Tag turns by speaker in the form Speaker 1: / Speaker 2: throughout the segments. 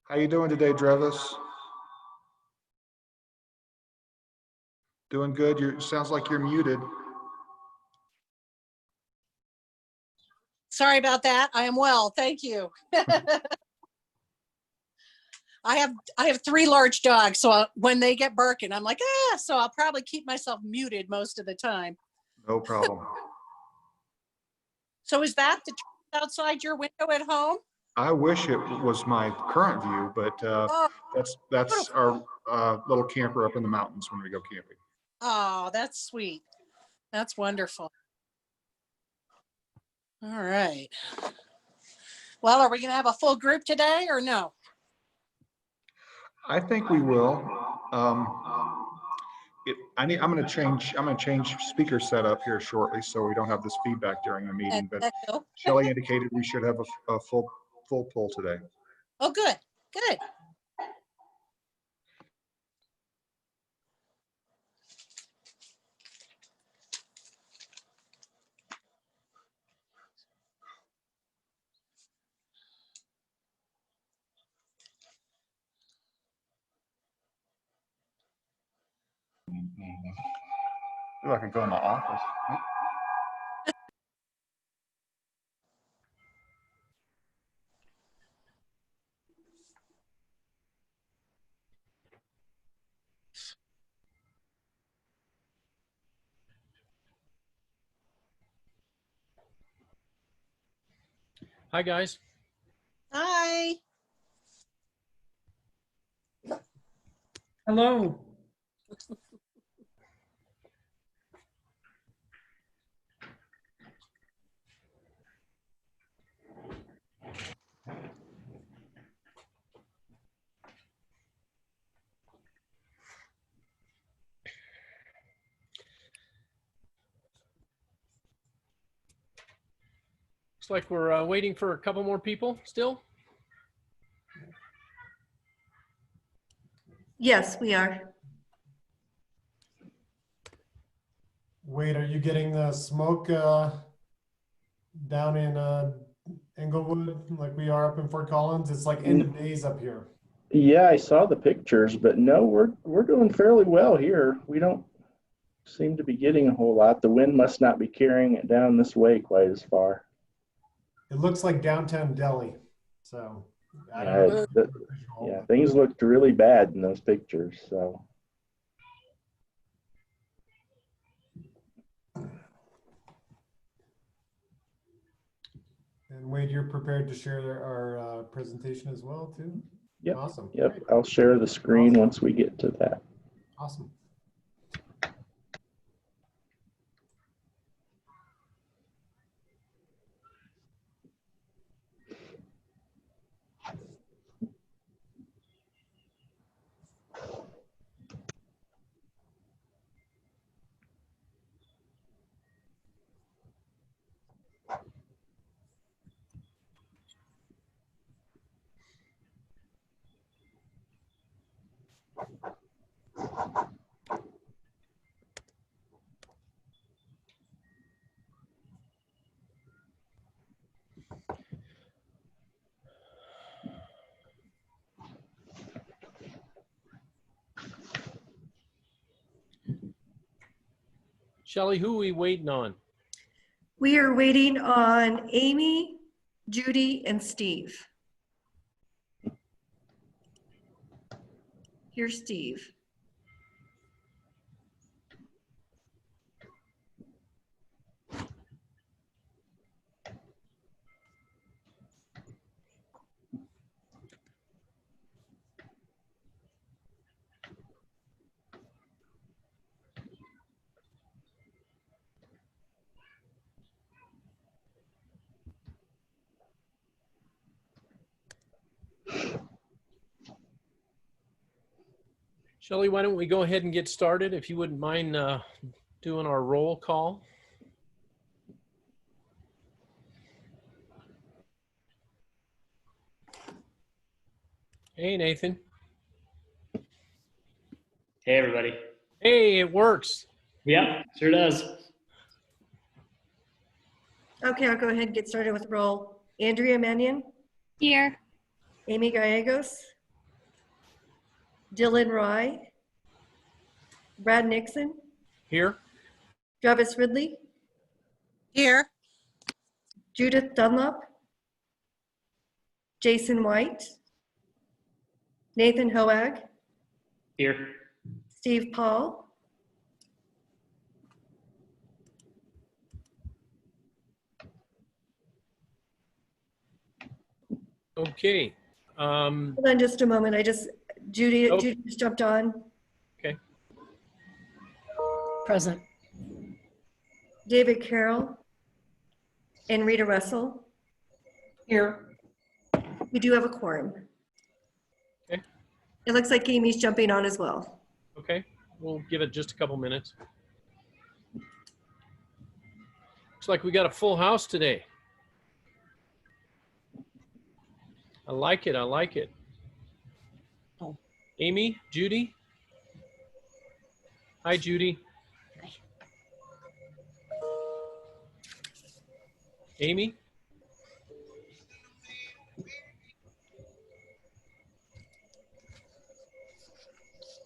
Speaker 1: How you doing today, Drevis? Doing good. You sounds like you're muted.
Speaker 2: Sorry about that. I am well, thank you. I have 3 large dogs, so when they get barking, I'm like, so I'll probably keep myself muted most of the time.
Speaker 1: No problem.
Speaker 2: So is that the tree outside your window at home?
Speaker 1: I wish it was my current view, but
Speaker 2: Oh,
Speaker 1: that's our little camper up in the mountains when we go camping.
Speaker 2: oh, that's sweet. That's wonderful. All right. Well, are we going to have a full group today or no?
Speaker 1: I think we will. I'm going to change speaker setup here shortly, so we don't have this feedback during the meeting. But Shelley indicated we should have a full pull today.
Speaker 2: Oh, good, good.
Speaker 1: Ooh, I can go in the office.
Speaker 3: Hi, guys.
Speaker 2: Hi.
Speaker 4: Hello.
Speaker 3: Looks like we're waiting for a couple more people still.
Speaker 5: Yes, we are.
Speaker 4: Wait, are you getting the smoke down in Englewood like we are up in Fort Collins? It's like end of days up here.
Speaker 6: Yeah, I saw the pictures, but no, we're doing fairly well here. We don't seem to be getting a whole lot. The wind must not be carrying it down this way quite as far.
Speaker 4: It looks like downtown Delhi. So I don't
Speaker 6: Yeah,
Speaker 4: know.
Speaker 6: yeah, things looked really bad in those pictures. So
Speaker 4: And Wade, you're prepared to share our presentation as well too?
Speaker 6: yep,
Speaker 4: Awesome.
Speaker 6: yep.
Speaker 4: Great.
Speaker 6: I'll share the screen once we get to that.
Speaker 4: Awesome.
Speaker 3: Shelley, who are we waiting on?
Speaker 5: We are waiting on Amy, Judy, and Steve. Here's Steve.
Speaker 3: Shelley, why don't we go ahead and get started, if you wouldn't mind doing our roll call. Hey, Nathan.
Speaker 7: Hey, everybody.
Speaker 3: Hey, it works.
Speaker 7: Yep, sure does.
Speaker 5: Okay, I'll go ahead and get started with the roll. Andrea Mannion,
Speaker 8: Here.
Speaker 5: Amy Gallegos, Dylan Rye, Brad Nixon,
Speaker 3: Here?
Speaker 5: Travis Ridley,
Speaker 2: Here.
Speaker 5: Judith Dunlop, Jason White, Nathan Hoag,
Speaker 7: Here.
Speaker 5: Steve Paul,
Speaker 3: Okay.
Speaker 5: hold on just a moment. Judy
Speaker 3: Oh.
Speaker 5: Judy just jumped on.
Speaker 3: Okay.
Speaker 2: Present.
Speaker 5: David Carroll and Rita Russell.
Speaker 2: Here.
Speaker 5: We do have a quorum.
Speaker 3: Okay.
Speaker 5: It looks like Amy's jumping on as well.
Speaker 3: Okay. We'll give it just a couple minutes. Looks like we got a full house today. I like it. I like it.
Speaker 2: Oh.
Speaker 3: Amy, Judy. Hi, Judy. Amy?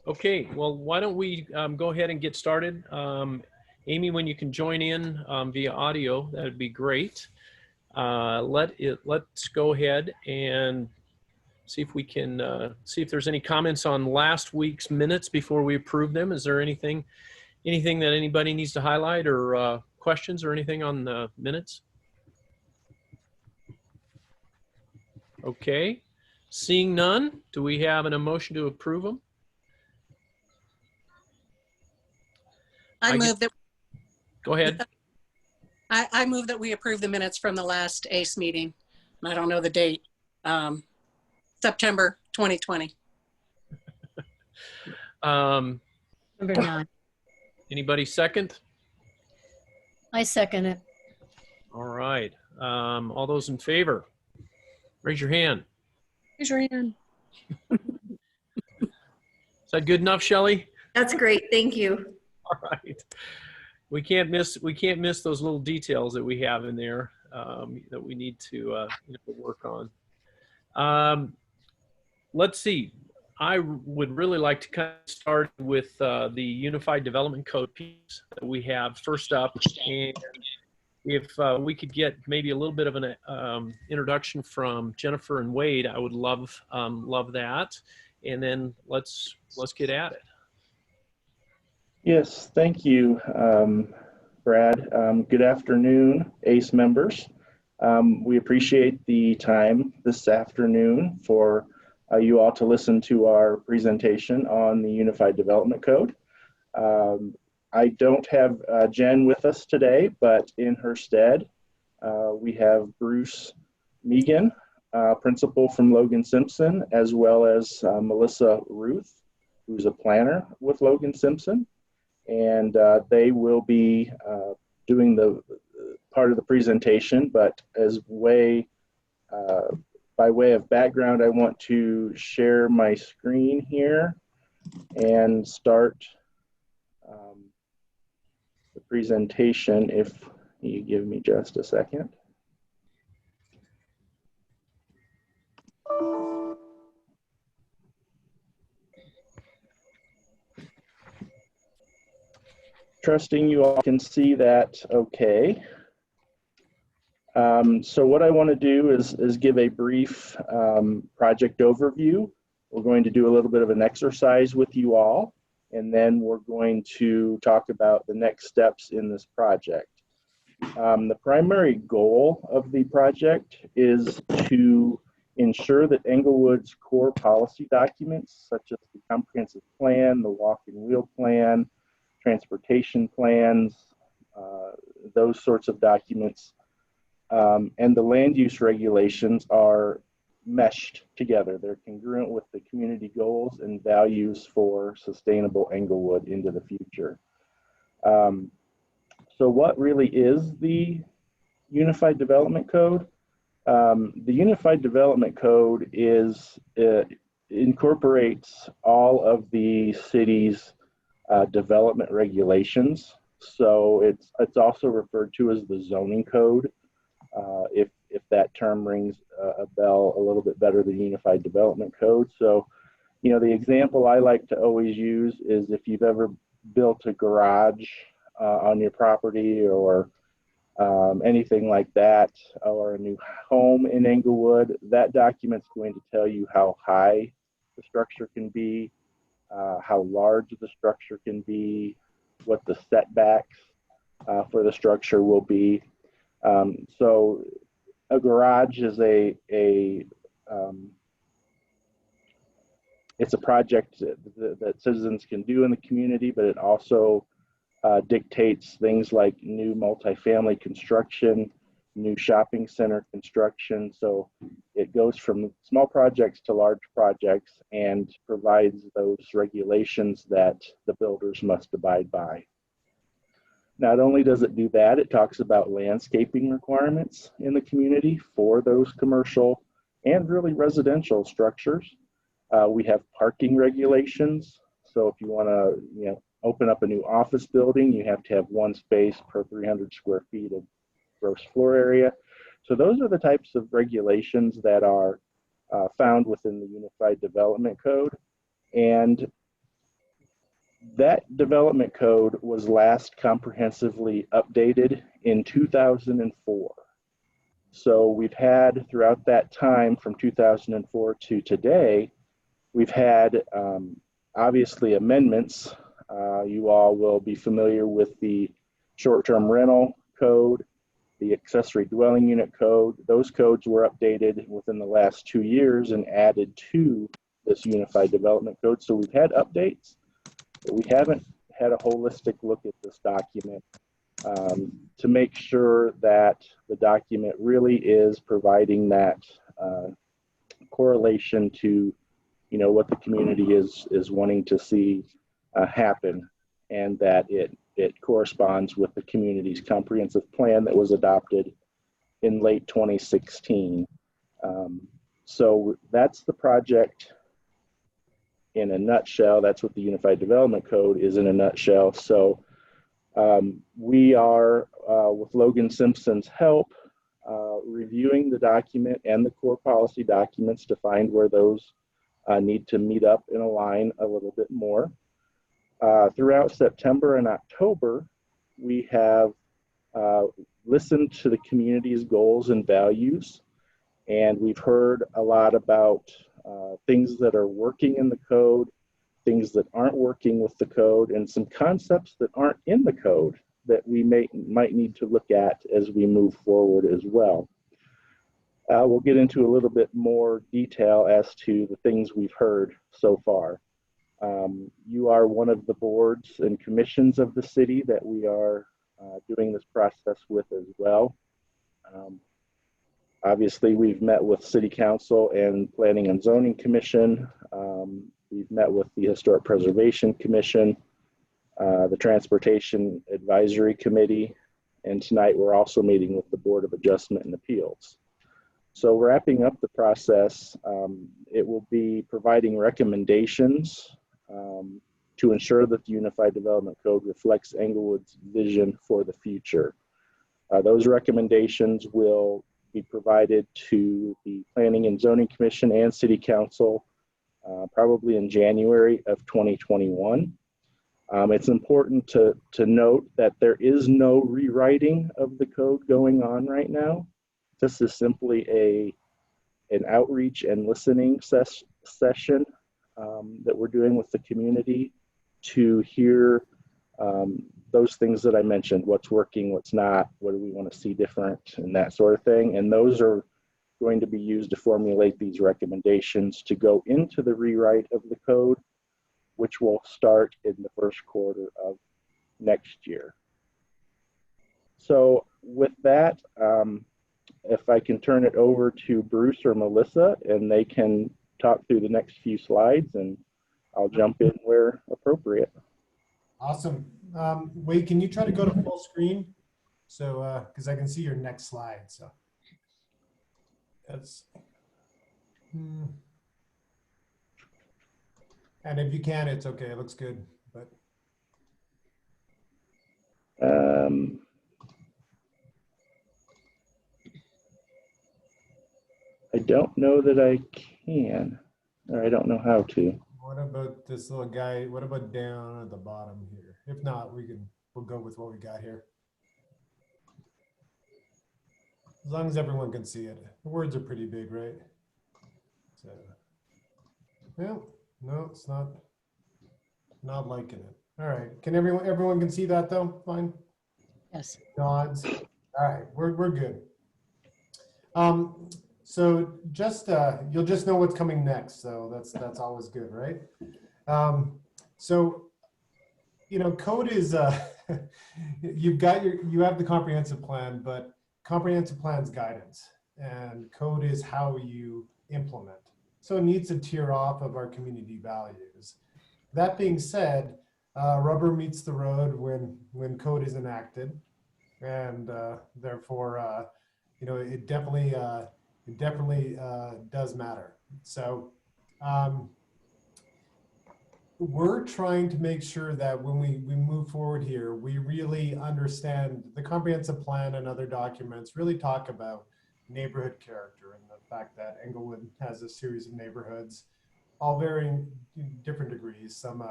Speaker 3: Okay, well, why don't we go ahead and get started. Amy, when you can join in via audio, that would be great. Let's go ahead and see if we can see if there's any comments on last week's minutes before we approve them. Is there anything that anybody needs to highlight or questions or anything on the minutes? Okay, seeing none, do we have an emotion to approve them?
Speaker 2: I move that
Speaker 3: Go ahead.
Speaker 2: I move that we approve the minutes from the last ACE meeting. And I don't know the date. September 2020.
Speaker 8: Number 9.
Speaker 3: Anybody second?
Speaker 8: I second it.
Speaker 3: All right. All those in favor, raise your hand.
Speaker 2: Raise your hand.
Speaker 3: Is that good enough, Shelley?
Speaker 5: That's great. Thank you.
Speaker 3: All right. We can't miss those little details that we have in there that we need to work on. Let's see. I would really like to kind of start with the Unified Development Code piece that we have first up, and if we could get maybe a little bit of an introduction from Jennifer and Wade, I would love that. And then let's get at it.
Speaker 6: Yes, thank you, Brad. Good afternoon, ACE members. We appreciate the time this afternoon for you all to listen to our presentation on the Unified Development Code. I don't have Jen with us today, but in her stead, we have Bruce Megan, principal from Logan Simpson, as well as Melissa Ruth, who's a planner with Logan Simpson. And they will be doing the part of the presentation, but by way of background, I want to share my screen here and start the presentation if you give me just a second. Trusting you all can see that okay. So what I want to do is give a brief project overview. We're going to do a little bit of an exercise with you all, and then we're going to talk about the next steps in this project. The primary goal of the project is to ensure that Englewood's core policy documents, such as the comprehensive plan, the walk and wheel plan, transportation plans, those sorts of documents, and the land use regulations are meshed together. They're congruent with the community goals and values for sustainable Englewood into the future. So what really is the Unified Development Code? The Unified Development Code incorporates all of the city's development regulations. So it's also referred to as the zoning code, if that term rings a bell a little bit better than Unified Development Code. So The example I like to always use is if you've ever built a garage on your property or anything like that, or a new home in Englewood, that document's going to tell you how high the structure can be, how large the structure can be, what the setbacks for the structure will be. So a garage is it's a project that citizens can do in the community, but it also dictates things like new multifamily construction, new shopping center construction. So it goes from small projects to large projects and provides those regulations that the builders must abide by. Not only does it do that, it talks about landscaping requirements in the community for those commercial and really residential structures. We have parking regulations. So if you want to, open up a new office building, you have to have one space per 300 square feet of gross floor area. So those are the types of regulations that are found within the Unified Development Code. And that development code was last comprehensively updated in 2004. So we've had throughout that time from 2004 to today, we've had obviously amendments. You all will be familiar with the short-term rental code, the accessory dwelling unit code. Those codes were updated within the last 2 years and added to this Unified Development Code. So we've had updates, but we haven't had a holistic look at this document to make sure that the document really is providing that correlation to what the community is wanting to see happen, and that it corresponds with the community's comprehensive plan that was adopted in late 2016. So that's the project in a nutshell. That's what the Unified Development Code is in a nutshell. So we are, with Logan Simpson's help, reviewing the document and the core policy documents to find where those need to meet up and align a little bit more. Throughout September and October, we have listened to the community's goals and values, and we've heard a lot about things that are working in the code, things that aren't working with the code, and some concepts that aren't in the code that we might need to look at as we move forward as well. We'll get into a little bit more detail as to the things we've heard so far. You are one of the boards and commissions of the city that we are doing this process with as well. Obviously, we've met with City Council and Planning and Zoning Commission. We've met with the Historic Preservation Commission, the Transportation Advisory Committee, and tonight we're also meeting with the Board of Adjustment and Appeals. So wrapping up the process, it will be providing recommendations to ensure that the Unified Development Code reflects Englewood's vision for the future. Those recommendations will be provided to the Planning and Zoning Commission and City Council probably in January of 2021. It's important to note that there is no rewriting of the code going on right now. This is simply an outreach and listening session that we're doing with the community to hear those things that I mentioned, what's working, what's not, what do we want to see different, and that sort of thing. And those are going to be used to formulate these recommendations to go into the rewrite of the code, which will start in the first quarter of next year. So with that, if I can turn it over to Bruce or Melissa, and they can talk through the next few slides, and I'll jump in where appropriate.
Speaker 4: Awesome. Wade, can you try to go to full screen? So, because I can see your next slide. So that's, and if you can, it's okay. It looks good, but.
Speaker 6: I don't know that I can, or I don't know how to.
Speaker 4: What about this little guy? What about down at the bottom here? If not, we'll go with what we got here. As long as everyone can see it. The words are pretty big, right? So, yeah, no, it's not liking it. All right, can everyone can see that though? Fine.
Speaker 8: Yes.
Speaker 4: Nods. All right, we're good. So just you'll just know what's coming next. So that's always good, right? So code is you have the comprehensive plan, but comprehensive plan's guidance, and code is how you implement. So it needs to tear off of our community values. That being said, rubber meets the road when code is enacted, and therefore, it definitely does matter. So we're trying to make sure that when we move forward here, we really understand the comprehensive plan and other documents really talk about neighborhood character and the fact that Englewood has a series of neighborhoods, all varying different degrees. Some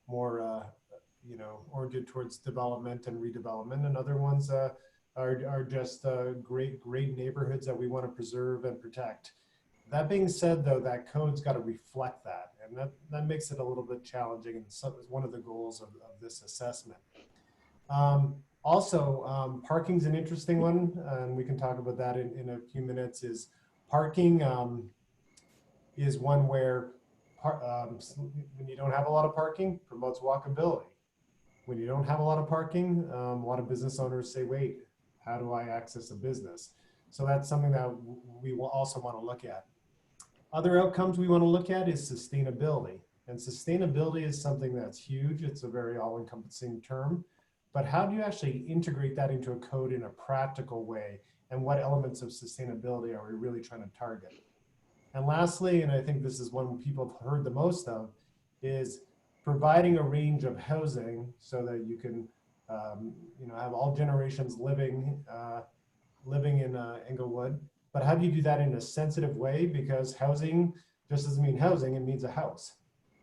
Speaker 4: more oriented towards development and redevelopment, and other ones are just great neighborhoods that we want to preserve and protect. That being said, though, that code's got to reflect that, and that makes it a little bit challenging, and so is one of the goals of this assessment. Also, parking's an interesting one, and we can talk about that in a few minutes. Is parking is one where when you don't have a lot of parking, promotes walkability. When you don't have a lot of parking, a lot of business owners say, wait, how do I access a business? So that's something that we will also want to look at. Other outcomes we want to look at is sustainability. And sustainability is something that's huge. It's a very all-encompassing term. But how do you actually integrate that into a code in a practical way? And what elements of sustainability are we really trying to target? And lastly, and I think this is one people have heard the most of, is providing a range of housing so that you can have all generations living in Englewood. But how do you do that in a sensitive way? Because housing just doesn't mean housing, it means a house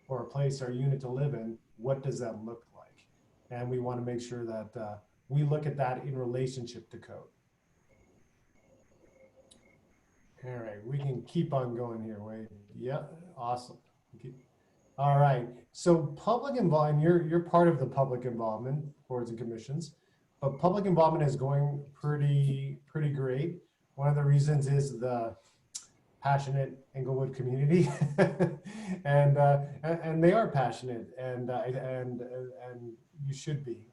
Speaker 4: or a place or a unit to live in. What does that look like? And we want to make sure that we look at that in relationship to code. All right, we can keep on going here, Wade. Yeah, awesome. All right, so public involvement, you're part of the public involvement, boards and commissions, but public involvement is going pretty great. One of the reasons is the passionate Englewood community, and they are passionate, and you should be.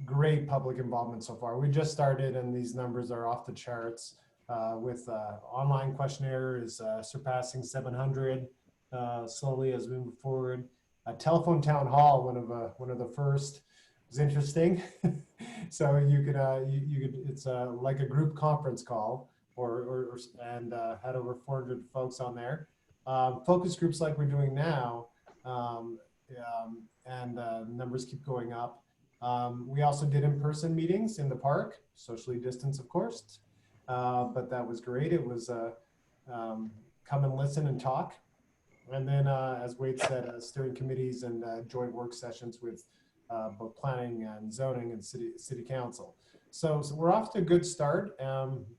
Speaker 4: Great public involvement so far. We just started, and these numbers are off the charts. With online questionnaire is surpassing 700 slowly as we move forward. Telephone town hall, one of the first, was interesting. So you could it's like a group conference call, and had over 400 folks on there. Focus groups like we're doing now, and numbers keep going up. We also did in-person meetings in the park, socially distanced, of course, but that was great. It was come and listen and talk. And then, as Wade said, steering committees and joint work sessions with both planning and zoning and city council. So we're off to a good start,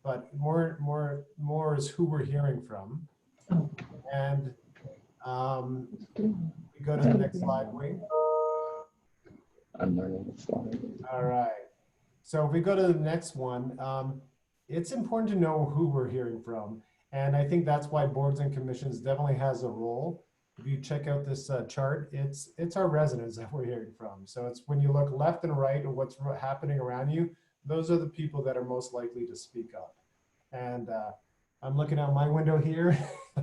Speaker 4: but more is who we're hearing from. And we go to the next slide, Wade.
Speaker 6: I'm learning the slide.
Speaker 4: All right. So if we go to the next one, it's important to know who we're hearing from. And I think that's why boards and commissions definitely has a role. If you check out this chart, it's our residents that we're hearing from. So it's when you look left and right of what's happening around you, those are the people that are most likely to speak up. And I'm looking out my window here.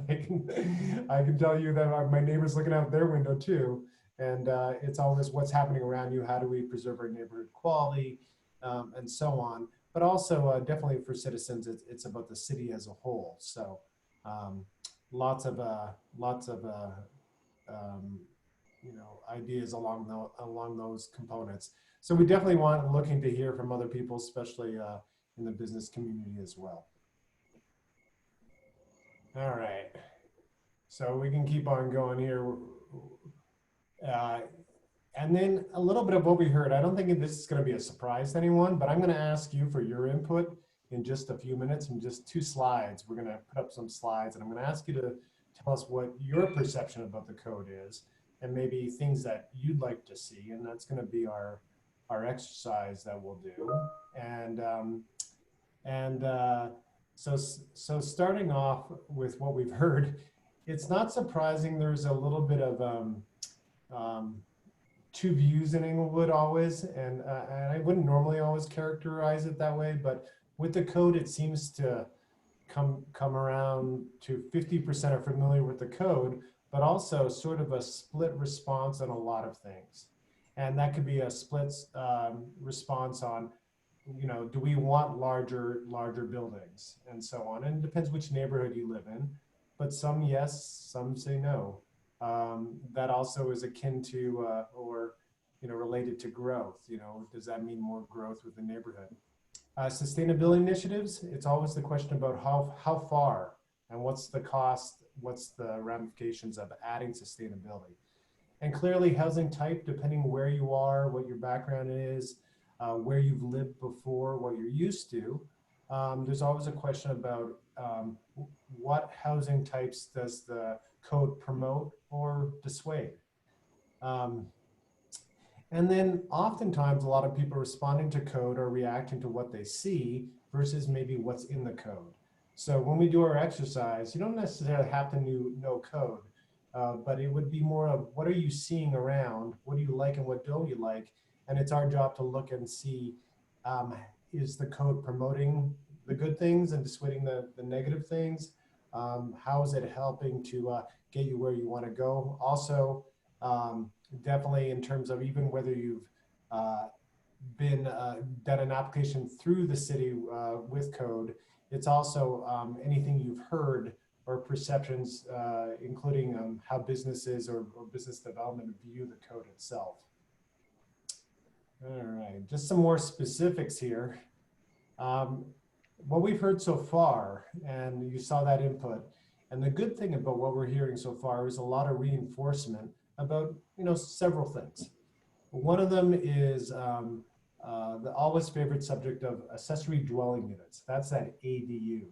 Speaker 4: I can tell you that my neighbor's looking out their window too. And it's always what's happening around you. How do we preserve our neighborhood quality, and so on. But also definitely for citizens, it's about the city as a whole. So lots of ideas along those components. So we definitely want looking to hear from other people, especially in the business community as well. All right. So we can keep on going here. And then a little bit of what we heard. I don't think this is going to be a surprise to anyone, but I'm going to ask you for your input in just a few minutes and just 2 slides. We're going to put up some slides and I'm going to ask you to tell us what your perception about the code is and maybe things that you'd like to see. And that's going to be our exercise that we'll do. So starting off with what we've heard, it's not surprising there's a little bit of 2 views in Englewood always, and I wouldn't normally always characterize it that way, but with the code, it seems to come around to 50% are familiar with the code, but also sort of a split response on a lot of things. And that could be a split response on, you know, do we want larger buildings and so on. And it depends which neighborhood you live in, but some yes, some say no. That also is akin to, or, you know, related to growth. You know, does that mean more growth with the neighborhood? Sustainability initiatives, it's always the question about how far and what's the cost, what's the ramifications of adding sustainability. And clearly housing type, depending where you are, what your background is, where you've lived before, what you're used to, there's always a question about what housing types does the code promote or dissuade. And then oftentimes a lot of people responding to code are reacting to what they see versus maybe what's in the code. So when we do our exercise, you don't necessarily have to know code, but it would be more of what are you seeing around, what do you like and what don't you like? And it's our job to look and see, is the code promoting the good things and dissuading the negative things? How is it helping to get you where you want to go? Also, definitely in terms of even whether you've done an application through the city with code, it's also anything you've heard or perceptions, including how businesses or business development view the code itself. All right, just some more specifics here. What we've heard so far, and you saw that input, and the good thing about what we're hearing so far is a lot of reinforcement about, you know, several things. One of them is the always favorite subject of accessory dwelling units. That's that ADU.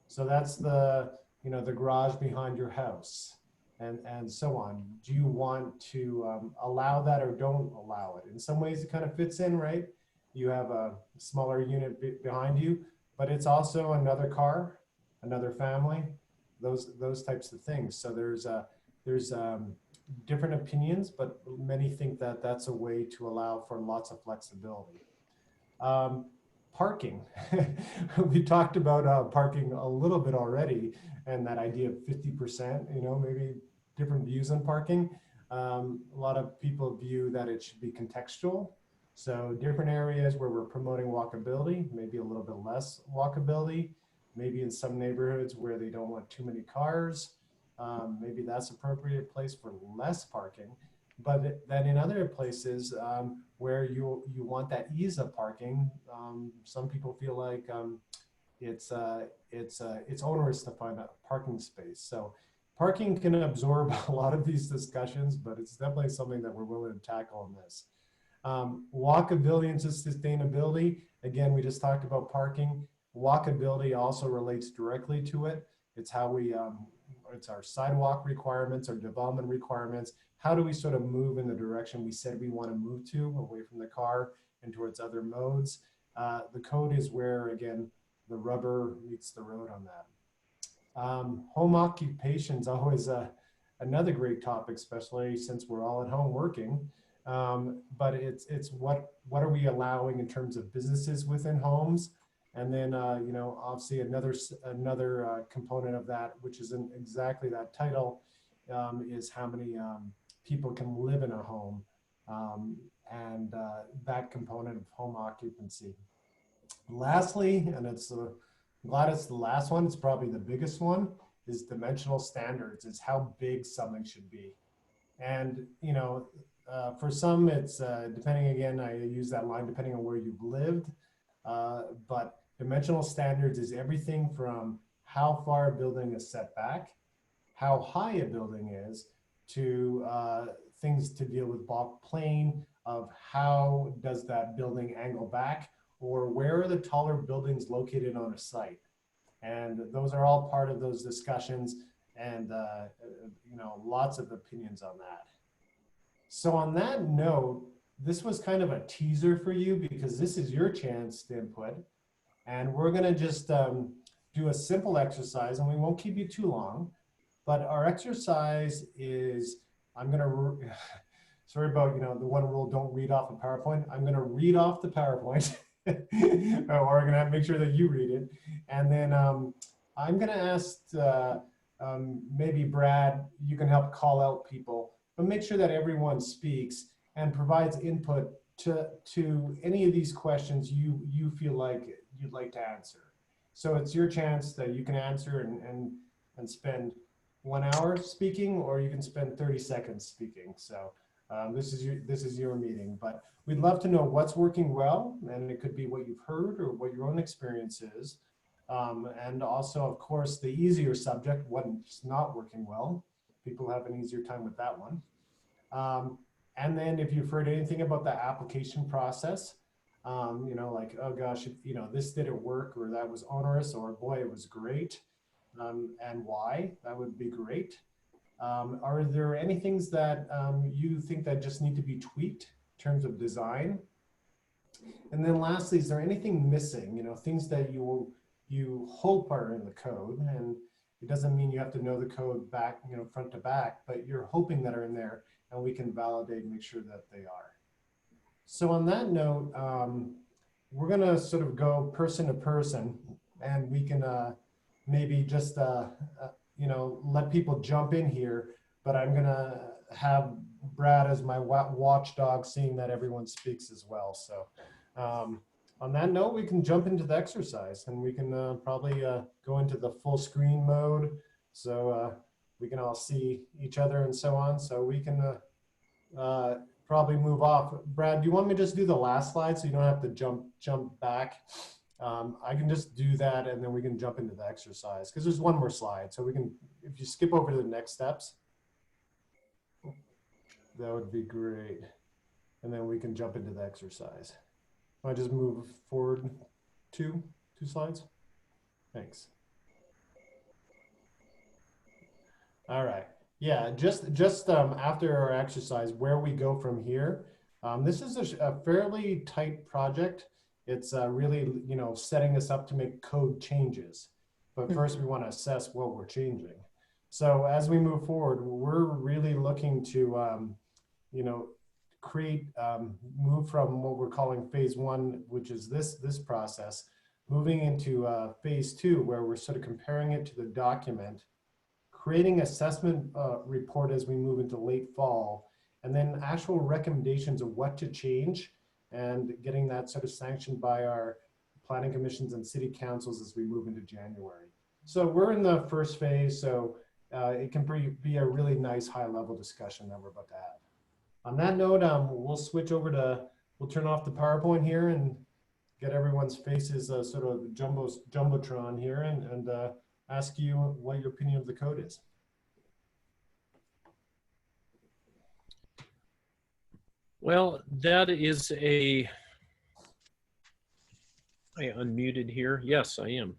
Speaker 4: So that's the, you know, the garage behind your house and so on. Do you want to allow that or don't allow it? In some ways it kind of fits in, right? You have a smaller unit behind you, but it's also another car, another family, those types of things. So there's different opinions, but many think that that's a way to allow for lots of flexibility. Parking. We talked about parking a little bit already, and that idea of 50%, you know, maybe different views on parking. A lot of people view that it should be contextual. So different areas where we're promoting walkability, maybe a little bit less walkability, maybe in some neighborhoods where they don't want too many cars. Maybe that's appropriate place for less parking, but then in other places where you want that ease of parking, some people feel like it's onerous to find a parking space. So parking can absorb a lot of these discussions, but it's definitely something that we're willing to tackle on this. Walkability and sustainability. Again, we just talked about parking. Walkability also relates directly to it. It's how we it's our sidewalk requirements, our development requirements. How do we sort of move in the direction we said we want to move to, away from the car and towards other modes? The code is where, again, the rubber meets the road on that. Home occupation is always another great topic, especially since we're all at home working. But it's what are we allowing in terms of businesses within homes? And then, you know, obviously another component of that, which isn't exactly that title, is how many people can live in a home, and that component of home occupancy. Lastly, and I'm glad it's the last one, it's probably the biggest one, is dimensional standards. It's how big something should be. And, you know, for some, it's depending, again, I use that line depending on where you've lived. But dimensional standards is everything from how far a building is set back, how high a building is, to things to deal with block plane, of how does that building angle back, or where are the taller buildings located on a site. And those are all part of those discussions, and you know, lots of opinions on that. So on that note, this was kind of a teaser for you because this is your chance to input. And we're gonna just do a simple exercise, and we won't keep you too long. But our exercise is, I'm gonna, sorry about, you know, the one rule, don't read off a PowerPoint. I'm gonna read off the PowerPoint, or I'm gonna make sure that you read it. And then I'm gonna ask, maybe Brad, you can help call out people, but make sure that everyone speaks and provides input to any of these questions you feel like you'd like to answer. So it's your chance that you can answer and spend 1 hour speaking, or you can spend 30 seconds speaking. So this is your meeting, but we'd love to know what's working well, and it could be what you've heard or what your own experience is. And also, of course, the easier subject, what's not working well. People have an easier time with that one. And then if you've heard anything about the application process, you know, like, oh gosh, you know, this didn't work, or that was onerous, or boy, it was great, and why, that would be great. Are there any things that you think that just need to be tweaked in terms of design? And then lastly, is there anything missing, you know, things that you hope are in the code, and it doesn't mean you have to know the code back, you know, front to back, but you're hoping that are in there, and we can validate and make sure that they are. So on that note, we're gonna sort of go person to person, and we can maybe just, you know, let people jump in here, but I'm gonna have Brad as my watchdog, seeing that everyone speaks as well. So on that note, we can jump into the exercise, and we can probably go into the full screen mode, so we can all see each other and so on. So we can probably move off. Brad, do you want me to just do the last slide so you don't have to jump back? I can just do that, and then we can jump into the exercise, because there's one more slide. So we can, if you skip over to the next steps, that would be great. And then we can jump into the exercise. I just move forward two slides. Thanks. All right. Yeah, just after our exercise, where we go from here. This is a fairly tight project. It's really, you know, setting us up to make code changes. But first, we want to assess what we're changing. So as we move forward, we're really looking to, you know, create, move from what we're calling phase one, which is this process, moving into phase two, where we're sort of comparing it to the document, creating assessment report as we move into late fall, and then actual recommendations of what to change, and getting that sort of sanctioned by our planning commissions and city councils as we move into January. So we're in the first phase, so it can be a really nice high-level discussion that we're about to have. On that note, we'll switch over to, we'll turn off the PowerPoint here and get everyone's faces sort of jumbotron here, and ask you what your opinion of the code is.
Speaker 3: Well, that is I unmuted here. Yes, I am.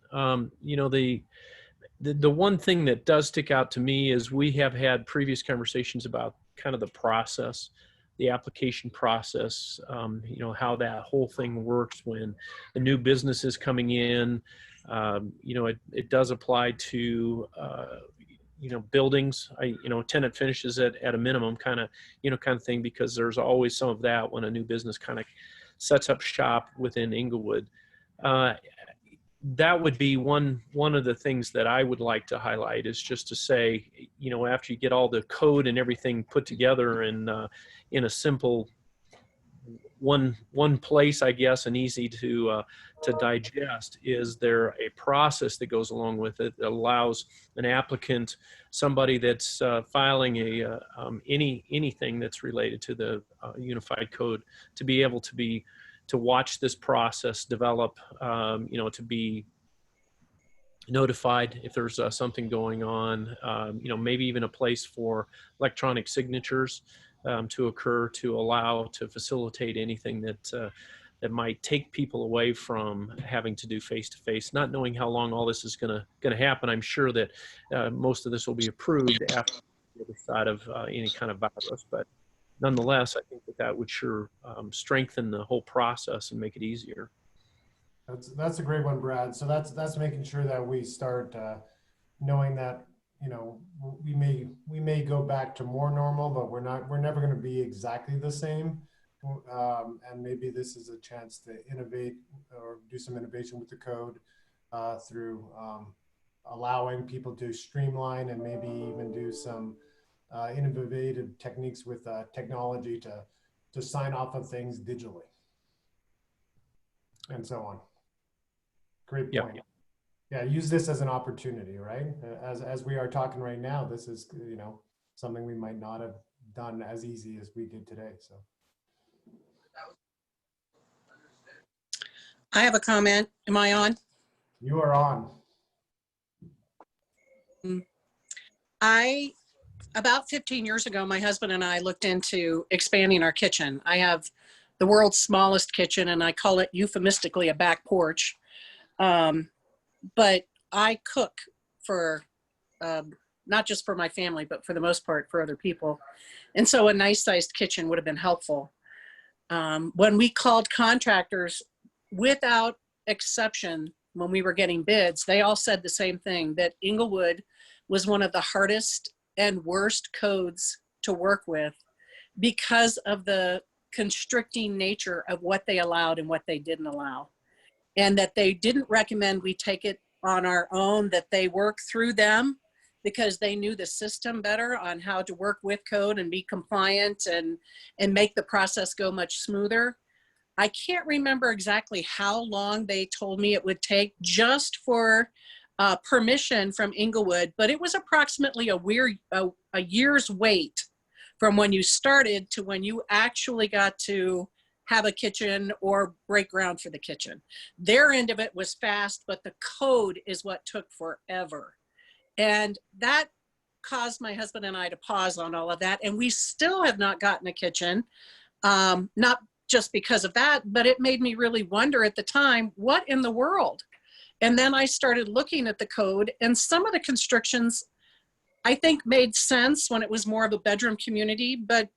Speaker 3: You know, the one thing that does stick out to me is we have had previous conversations about kind of the process, the application process, you know, how that whole thing works when a new business is coming in. You know, it does apply to, you know, buildings. You know, tenant finishes at a minimum kind of thing, because there's always some of that when a new business kind of sets up shop within Englewood. That would be one of the things that I would like to highlight, is just to say, you know, after you get all the code and everything put together in a simple one place, I guess, and easy to digest, is there a process that goes along with it that allows an applicant, somebody that's filing anything that's related to the unified code, to be able to watch this process develop, you know, to be notified if there's something going on. Maybe even a place for electronic signatures to occur to facilitate anything that might take people away from having to do face-to-face. Not knowing how long all this is going to happen, I'm sure that most of this will be approved after the other side of any kind of virus. But nonetheless, I think that would sure strengthen the whole process and make it easier.
Speaker 4: That's a great one, Brad. So that's making sure that we start knowing that, we may go back to more normal, but we're never going to be exactly the same. And maybe this is a chance to innovate or do some innovation with the code through allowing people to streamline and maybe even do some innovative techniques with technology to sign off of things digitally and so on. Great point. Yeah, use this as an opportunity, right? As we are talking right now, this is, something we might not have done as easy as we did today. So
Speaker 2: I have a comment. Am I on?
Speaker 4: you are on.
Speaker 2: About 15 years ago, my husband and I looked into expanding our kitchen. I have the world's smallest kitchen, and I call it euphemistically a back porch. But I cook for, not just for my family, but for the most part for other people. And so a nice sized kitchen would have been helpful. When we called contractors, without exception, when we were getting bids, they all said the same thing, that Englewood was one of the hardest and worst codes to work with because of the constricting nature of what they allowed and what they didn't allow. And that they didn't recommend we take it on our own, that they work through them because they knew the system better on how to work with code and be compliant and make the process go much smoother. I can't remember exactly how long they told me it would take just for permission from Englewood, but it was approximately a year's wait from when you started to when you actually got to have a kitchen or break ground for the kitchen. Their end of it was fast, but the code is what took forever. And that caused my husband and I to pause on all of that. And we still have not gotten a kitchen, not just because of that, but it made me really wonder at the time, what in the world? And then I started looking at the code, and some of the constrictions I think made sense when it was more of a bedroom community, but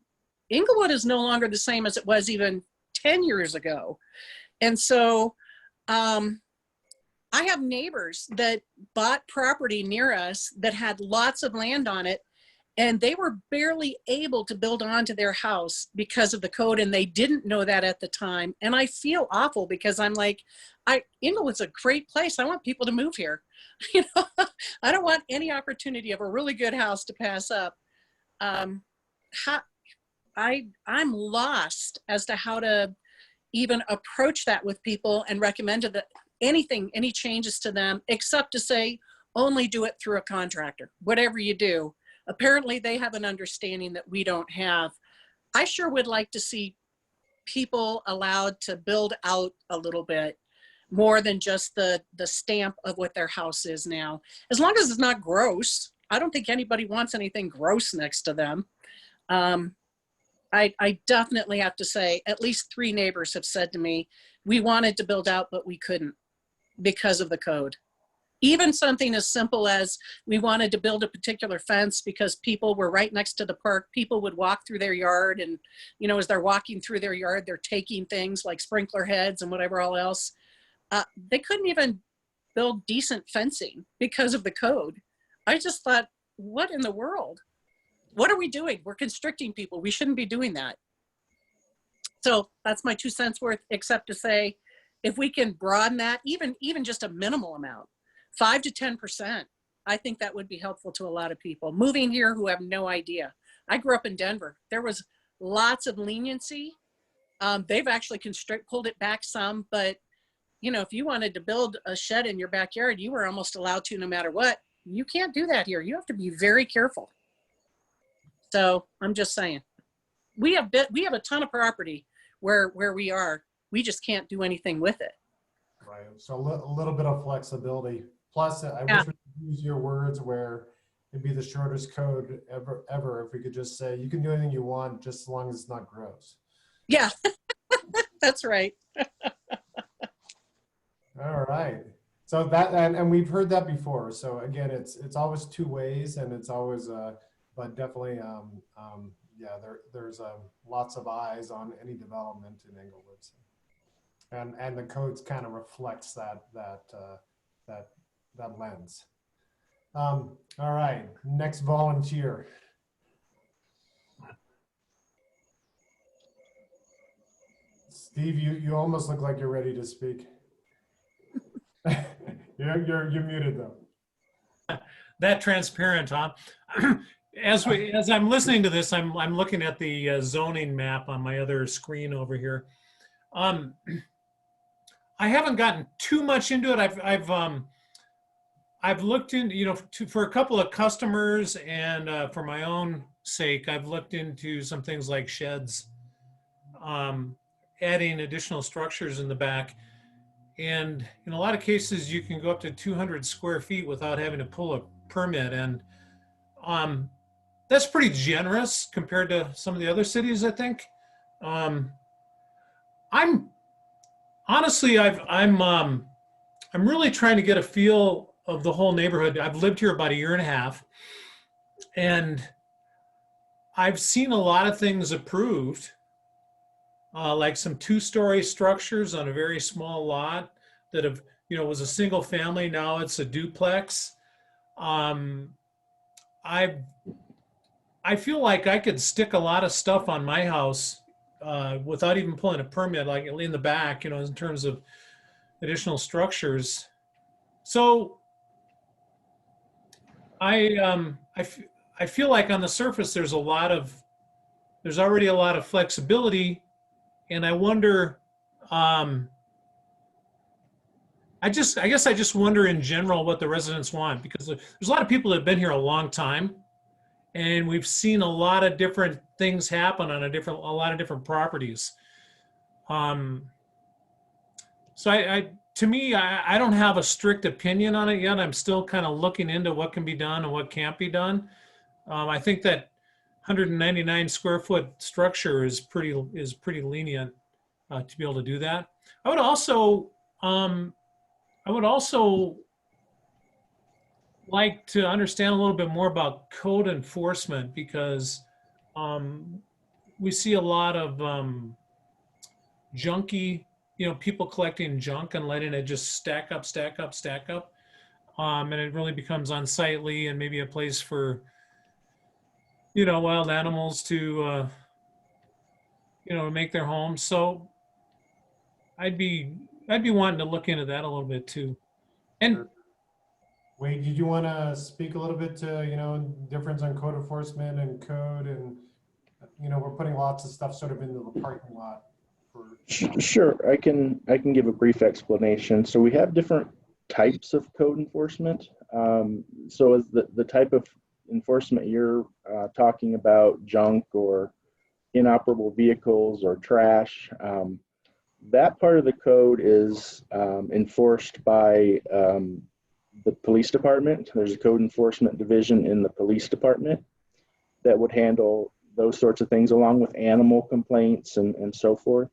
Speaker 2: Englewood is no longer the same as it was even 10 years ago. And so I have neighbors that bought property near us that had lots of land on it, and they were barely able to build onto their house because of the code, and they didn't know that at the time. And I feel awful because I'm like, Englewood's a great place. I want people to move here. I don't want any opportunity of a really good house to pass up. I'm lost as to how to even approach that with people and recommend any changes to them, except to say, only do it through a contractor, whatever you do. Apparently they have an understanding that we don't have. I sure would like to see people allowed to build out a little bit more than just the stamp of what their house is now. As long as it's not gross. I don't think anybody wants anything gross next to them. I definitely have to say, at least 3 neighbors have said to me, we wanted to build out, but we couldn't because of the code. Even something as simple as we wanted to build a particular fence because people were right next to the park. People would walk through their yard, and, as they're walking through their yard, they're taking things like sprinkler heads and whatever all else. They couldn't even build decent fencing because of the code. I just thought, what in the world? What are we doing? We're constricting people. We shouldn't be doing that. So that's my 2 cents worth, except to say, if we can broaden that, even just a minimal amount, 5 to 10%, I think that would be helpful to a lot of people moving here who have no idea. I grew up in Denver. There was lots of leniency. They've actually pulled it back some, but if you wanted to build a shed in your backyard, you were almost allowed to no matter what. You can't do that here. You have to be very careful. So I'm just saying, we have a ton of property where we are. We just can't do anything with it.
Speaker 4: Right. So a little bit of flexibility Plus, I
Speaker 2: Yeah.
Speaker 4: wish we could use your words where it'd be the shortest code ever. If we could just say, you can do anything you want, just as long as it's not gross.
Speaker 2: Yeah, that's right.
Speaker 4: All right. So that, and we've heard that before. So again, it's always two ways, and it's always, but definitely, yeah, there's lots of eyes on any development in Englewood. So. And the codes kind of reflects that lens. All right, next volunteer. Steve, you almost look like you're ready to speak. You're muted though.
Speaker 9: That transparent, huh? As I'm listening to this, I'm looking at the zoning map on my other screen over here. I haven't gotten too much into it. I've looked into, for a couple of customers and for my own sake, I've looked into some things like sheds, adding additional structures in the back. And in a lot of cases, you can go up to 200 square feet without having to pull a permit. And that's pretty generous compared to some of the other cities, I think. Honestly, I'm really trying to get a feel of the whole neighborhood. I've lived here about a year and a half, and I've seen a lot of things approved, like some two-story structures on a very small lot that have, was a single family. Now it's a duplex. I feel like I could stick a lot of stuff on my house without even pulling a permit, like in the back, in terms of additional structures. So I feel like on the surface there's already a lot of flexibility, and I wonder. I guess I just wonder in general what the residents want, because there's a lot of people that have been here a long time. And we've seen a lot of different things happen on a lot of different properties. So to me, I don't have a strict opinion on it yet. I'm still kind of looking into what can be done and what can't be done. I think that 199 square foot structure is pretty lenient to be able to do that. I would also like to understand a little bit more about code enforcement, because we see a lot of junky, people collecting junk and letting it just stack up. And it really becomes unsightly and maybe a place for, wild animals to, make their homes. So I'd be wanting to look into that a little bit too. And
Speaker 4: Wade, did you want to speak a little bit to, difference on code enforcement and code, and, we're putting lots of stuff sort of into the parking lot.
Speaker 6: Sure, I can give a brief explanation. So we have different types of code enforcement. So as the type of enforcement you're talking about, junk or inoperable vehicles or trash, that part of the code is enforced by the police department. There's a code enforcement division in the police department that would handle those sorts of things, along with animal complaints and so forth.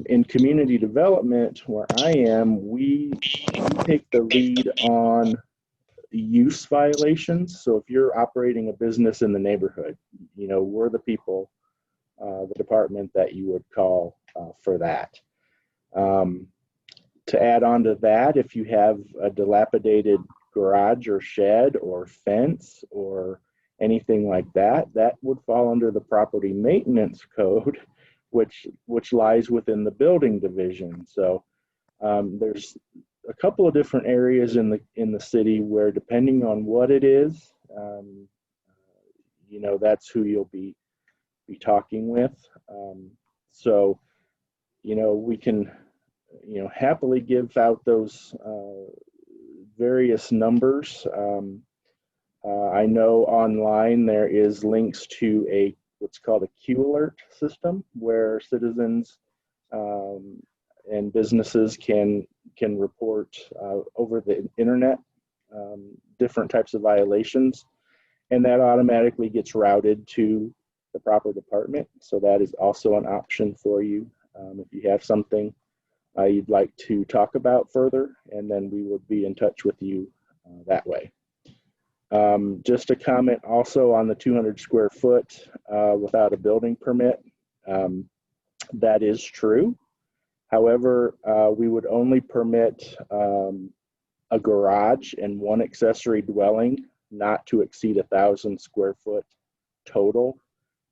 Speaker 6: In community development, where I am, we take the lead on use violations. So if you're operating a business in the neighborhood, we're the people, the department that you would call for that. To add on to that, if you have a dilapidated garage or shed or fence or anything like that, that would fall under the property maintenance code, which lies within the building division. So there's a couple of different areas in the city where, depending on what it is, that's who you'll be talking with. So we can happily give out those various numbers. I know online there is links to what's called a Q alert system, where citizens and businesses can can report over the internet different types of violations, and that automatically gets routed to the proper department. So that is also an option for you if you have something you'd like to talk about further, and then we would be in touch with you that way. Just a comment also on the 200 square foot without a building permit. That is true. However, we would only permit a garage and one accessory dwelling not to exceed 1,000 square foot total.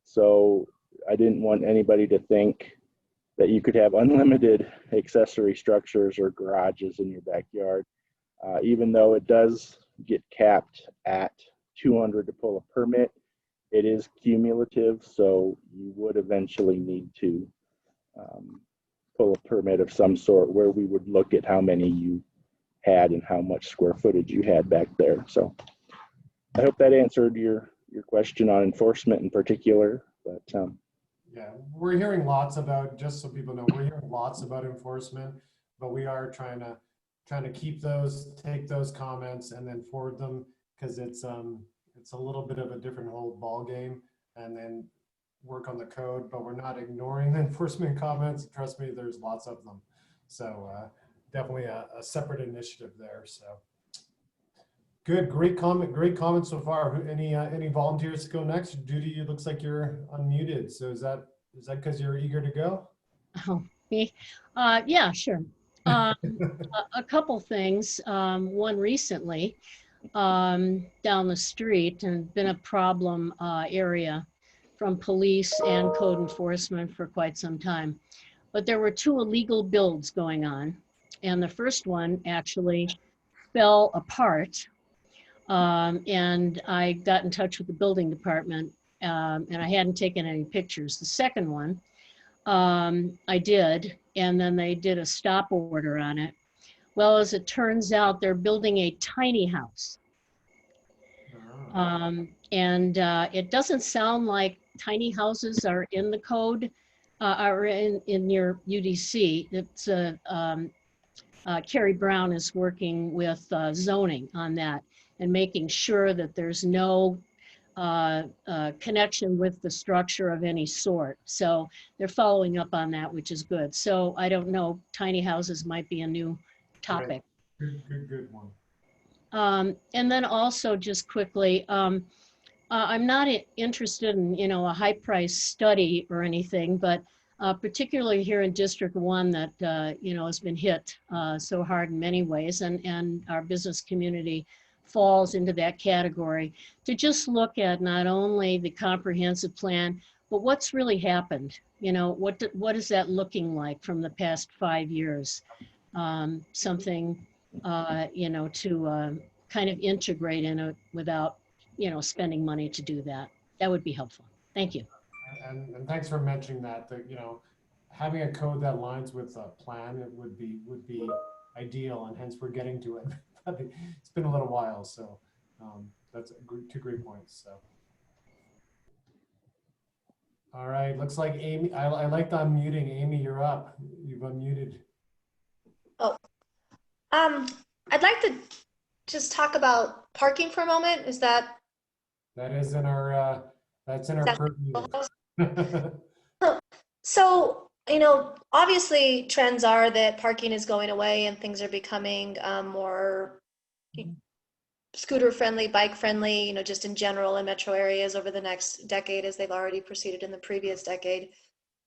Speaker 6: So I didn't want anybody to think that you could have unlimited accessory structures or garages in your backyard. Even though it does get capped at 200 to pull a permit, it is cumulative, so you would eventually need to pull a permit of some sort where we would look at how many you had and how much square footage you had back there. So I hope that answered your question on enforcement in particular, but
Speaker 4: yeah, we're hearing lots about, just so people know, we're hearing lots about enforcement, but we are trying to keep those, take those comments and then forward them, because it's a little bit of a different whole ball game, and then work on the code, but we're not ignoring the enforcement comments. Trust me, there's lots of them. So definitely a separate initiative there. So good, great comment so far. Any volunteers to go next? Judy, it looks like you're unmuted. So is that because you're eager to go?
Speaker 8: Oh, me? Yeah, sure. A couple things. One recently down the street, and been a problem area from police and code enforcement for quite some time. But there were 2 illegal builds going on, and the first one actually fell apart. And I got in touch with the building department, and I hadn't taken any pictures. The second one, I did, and then they did a stop order on it. Well, as it turns out, they're building a tiny house. And it doesn't sound like tiny houses are in the code, are in your UDC. It's Carrie Brown is working with zoning on that and making sure that there's no connection with the structure of any sort. So they're following up on that, which is good. So I don't know, tiny houses might be a new topic.
Speaker 4: Right. Good one.
Speaker 8: And then also just quickly, I'm not interested in, a high price study or anything, but particularly here in District 1 that, has been hit so hard in many ways, and our business community falls into that category, to just look at not only the comprehensive plan, but what's really happened. What is that looking like from the past 5 years? Something, to kind of integrate in it without, spending money to do that. That would be helpful. Thank you.
Speaker 4: And thanks for mentioning that, having a code that aligns with a plan, it would be ideal, and hence we're getting to it. It's been a little while, so that's 2 great points. So, all right, looks like Amy. I like the unmuting. Amy, you're up. You've unmuted.
Speaker 10: Oh, I'd like to just talk about parking for a moment. Is that?
Speaker 4: That is in our. That's in our purview.
Speaker 10: So, obviously trends are that parking is going away and things are becoming more scooter friendly, bike friendly, just in general in metro areas over the next decade, as they've already proceeded in the previous decade.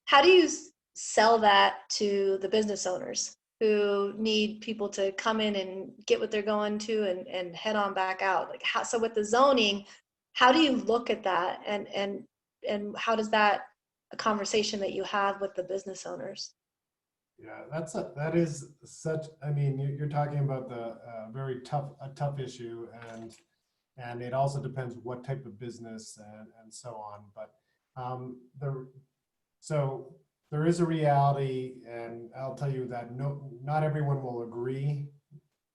Speaker 10: How do you sell that to the business owners who need people to come in and get what they're going to and head on back out? Like so with the zoning, how do you look at that, and how does that a conversation that you have with the business owners?
Speaker 4: Yeah, that is such. I mean, you're talking about the very tough issue, and it also depends what type of business and so on. But so there is a reality, and I'll tell you that not everyone will agree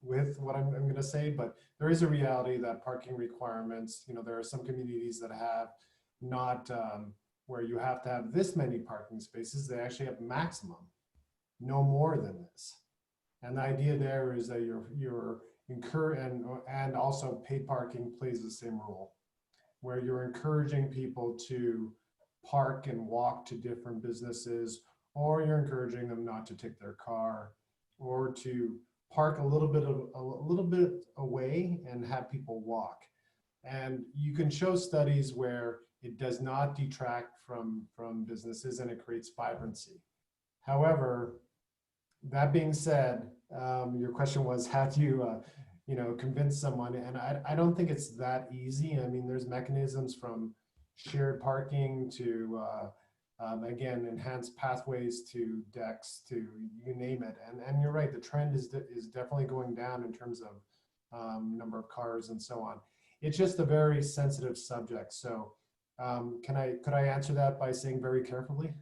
Speaker 4: with what I'm going to say, but there is a reality that parking requirements. There are some communities that have not where you have to have this many parking spaces. They actually have maximum. No more than this. And the idea there is that you're and also paid parking plays the same role, where you're encouraging people to park and walk to different businesses, or you're encouraging them not to take their car, or to park a little bit away and have people walk. And you can show studies where it does not detract from businesses and it creates vibrancy. However, that being said, your question was, how do you convince someone? And I don't think it's that easy. I mean, there's mechanisms from shared parking to, again, enhanced pathways to decks to you name it. And you're right, the trend is definitely going down in terms of number of cars and so on. It's just a very sensitive subject. So could I answer that by saying very carefully?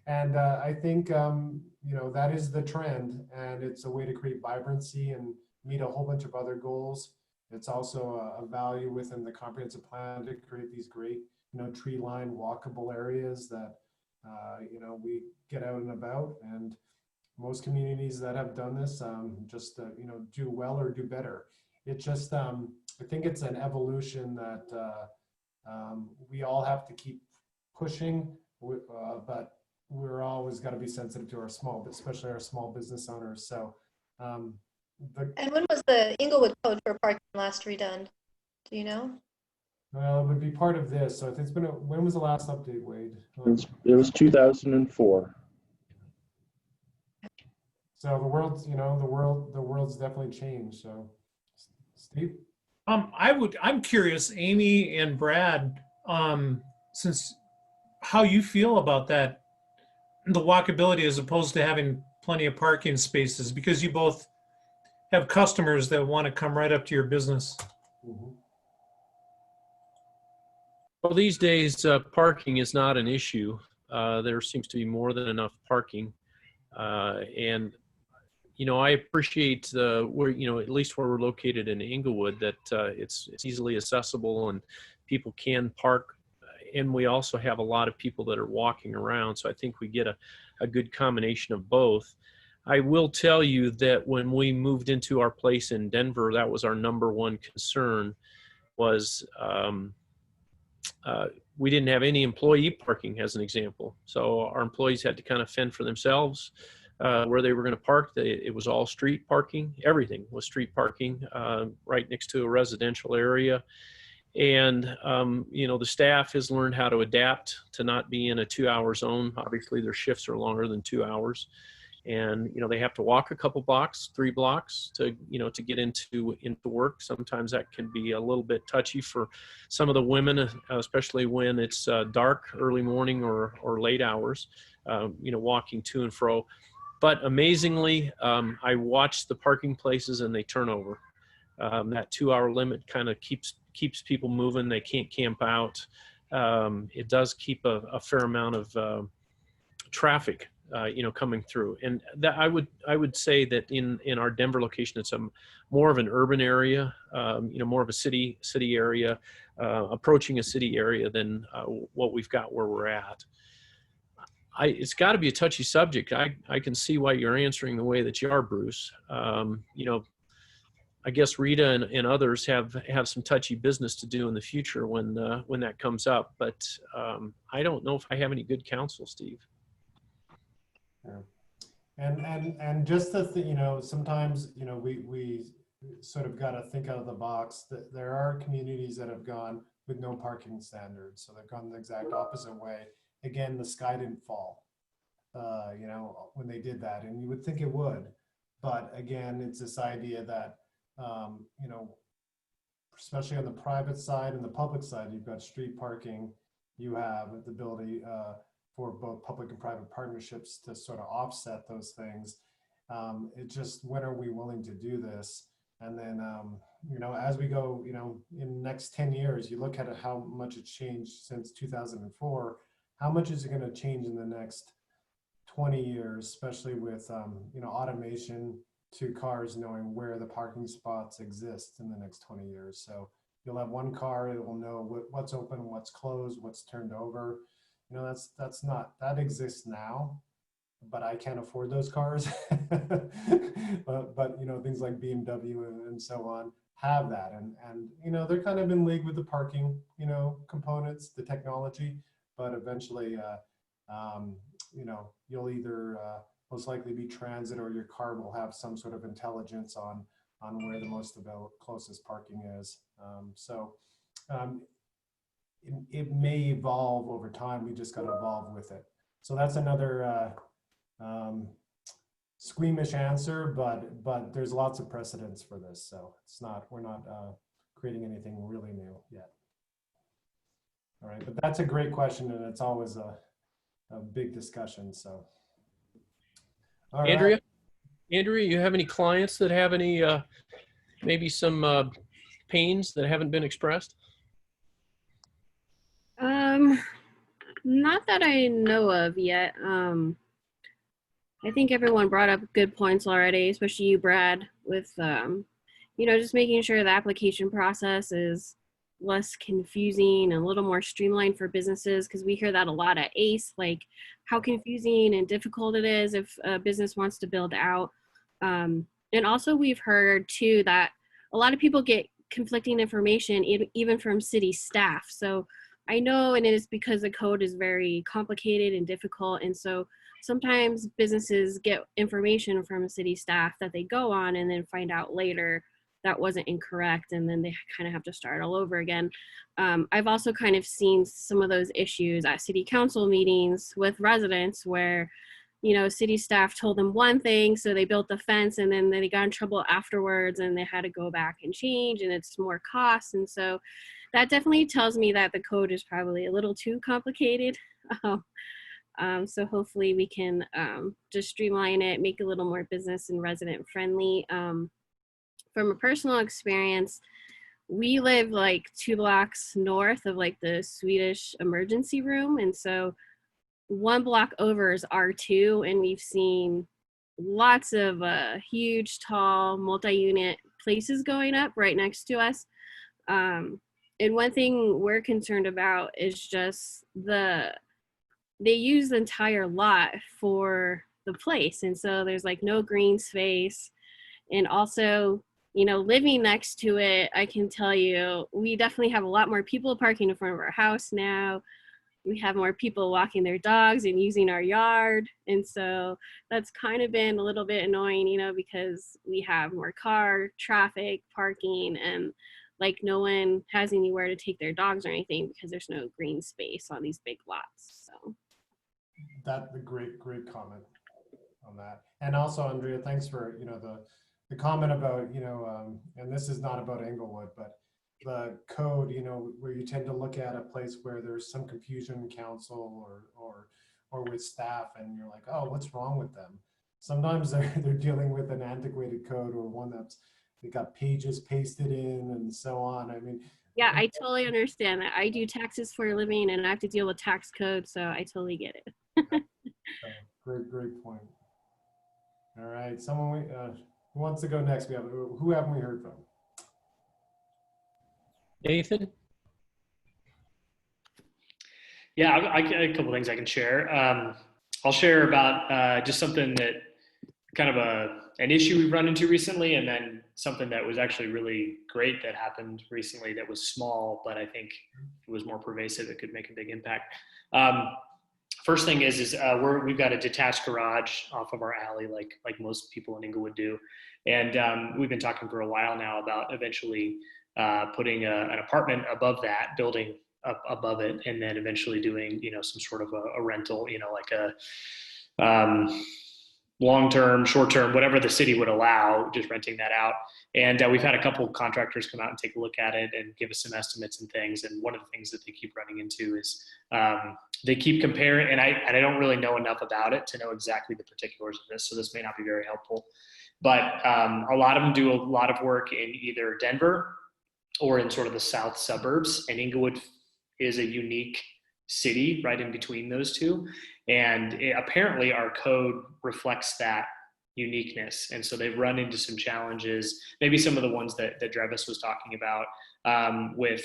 Speaker 4: And I think, that is the trend, and it's a way to create vibrancy and meet a whole bunch of other goals. It's also a value within the comprehensive plan to create these great, tree-lined walkable areas that, we get out and about. And most communities that have done this just, do well or do better. It just, I think it's an evolution that we all have to keep pushing, but we're always got to be sensitive to especially our small business owners. So,
Speaker 10: And when was the Englewood code for parking last redone? Do you know?
Speaker 4: Well, it would be part of this. So I think when was the last update, Wade?
Speaker 6: It was 2004.
Speaker 4: So the world's definitely changed. So, Steve?
Speaker 9: I'm curious, Amy and Brad, since how you feel about that, the walkability as opposed to having plenty of parking spaces, because you both have customers that want to come right up to your business.
Speaker 4: Mm-hmm.
Speaker 3: Well, these days, parking is not an issue. There seems to be more than enough parking. And, I appreciate where, at least where we're located in Englewood, that it's easily accessible and people can park. And we also have a lot of people that are walking around. So I think we get a good combination of both. I will tell you that when we moved into our place in Denver, that was our number one concern, was we didn't have any employee parking, as an example. So our employees had to kind of fend for themselves where they were going to park. It was all street parking. Everything was street parking right next to a residential area. And, the staff has learned how to adapt to not be in a 2-hour zone. Obviously, their shifts are longer than 2 hours. And, they have to walk a couple blocks, 3 blocks to get into work. Sometimes that can be a little bit touchy for some of the women, especially when it's dark, early morning or late hours, walking to and fro. But amazingly, I watch the parking places and they turn over. That 2-hour limit kind of keeps people moving. They can't camp out. It does keep a fair amount of traffic, coming through. And that I would say that in our Denver location, it's more of an urban area, more of a city area, approaching a city area than what we've got where we're at. It's got to be a touchy subject. I can see why you're answering the way that you are, Bruce. I guess Rita and others have some touchy business to do in the future when that comes up. But I don't know if I have any good counsel, Steve.
Speaker 4: Yeah. And just to sometimes we sort of got to think out of the box. That there are communities that have gone with no parking standards, so they've gone the exact opposite way. Again, the sky didn't fall, when they did that, and you would think it would, but again, it's this idea that especially on the private side and the public side, you've got street parking, you have the ability for both public and private partnerships to sort of offset those things. It just, when are we willing to do this? And then, as we go, in the next 10 years, you look at how much it's changed since 2004, how much is it going to change in the next 20 years, especially with, automation to cars knowing where the parking spots exist in the next 20 years. So you'll have one car, it will know what's open, what's closed, what's turned over. That exists now. but I can't afford those cars. but you know, things like BMW and so on have that, and you know, they're kind of in league with the parking, you know, components, the technology, but eventually, you know, you'll either most likely be transit, or your car will have some sort of intelligence on where the most closest parking is. It may evolve over time. We just got to evolve with it. So that's another squeamish answer, but there's lots of precedents for this. So we're not creating anything really new yet. All right, but that's a great question, and it's always a big discussion. So, all right.
Speaker 3: Andrea, you have any clients that have any maybe some pains that haven't been expressed?
Speaker 11: Not that I know of yet. I think everyone brought up good points already, especially you, Brad, with you know, just making sure the application process is less confusing and a little more streamlined for businesses, because we hear that a lot at ACE, like how confusing and difficult it is if a business wants to build out. And also we've heard too that a lot of people get conflicting information even from city staff. So I know, and it is because the code is very complicated and difficult, and so sometimes businesses get information from a city staff that they go on and then find out later that wasn't incorrect, and then they kind of have to start all over again. I've also kind of seen some of those issues at city council meetings with residents where, you know, city staff told them one thing, so they built the fence, and then they got in trouble afterwards and they had to go back and change, and it's more costs. And so that definitely tells me that the code is probably a little too complicated. So hopefully we can just streamline it, make it a little more business and resident friendly. From a personal experience, we live like 2 blocks north of like the Swedish emergency room. And so 1 block over is R2, and we've seen lots of huge, tall, multi-unit places going up right next to us. And one thing we're concerned about is just they use the entire lot for the place. And so there's like no green space. And also, you know, living next to it, I can tell you, we definitely have a lot more people parking in front of our house now. We have more people walking their dogs and using our yard. And so that's kind of been a little bit annoying, you know, because we have more car traffic, parking, and like no one has anywhere to take their dogs or anything because there's no green space on these big lots. So
Speaker 4: That's a great comment on that. And also, Andrea, thanks for, you know, the comment about, you know, and this is not about Englewood, but the code, you know, where you tend to look at a place where there's some confusion in council or with staff, and you're like, oh, what's wrong with them? Sometimes they're dealing with an antiquated code, or one that's they got pages pasted in and so on. I mean,
Speaker 11: yeah, I totally understand that. I do taxes for a living, and I have to deal with tax code, so I totally get it.
Speaker 4: Great point. All right, someone who wants to go next? Who haven't we heard from?
Speaker 3: Nathan?
Speaker 7: Yeah, a couple things I can share. I'll share about just something that kind of an issue we've run into recently, and then something that was actually really great that happened recently that was small, but I think it was more pervasive. It could make a big impact. First thing is we've got a detached garage off of our alley, like most people in Englewood do, and we've been talking for a while now about eventually putting an apartment above that, building up above it, and then eventually doing, you know, some sort of a rental, you know, like a long-term, short-term, whatever the city would allow, just renting that out. And we've had a couple of contractors come out and take a look at it and give us some estimates and things. And one of the things that they keep running into is they keep comparing, and I don't really know enough about it to know exactly the particulars of this, so this may not be very helpful. But a lot of them do a lot of work in either Denver or in sort of the south suburbs, and Englewood is a unique city right in between those two. And apparently our code reflects that uniqueness. And so they've run into some challenges, maybe some of the ones that Drevis was talking about, with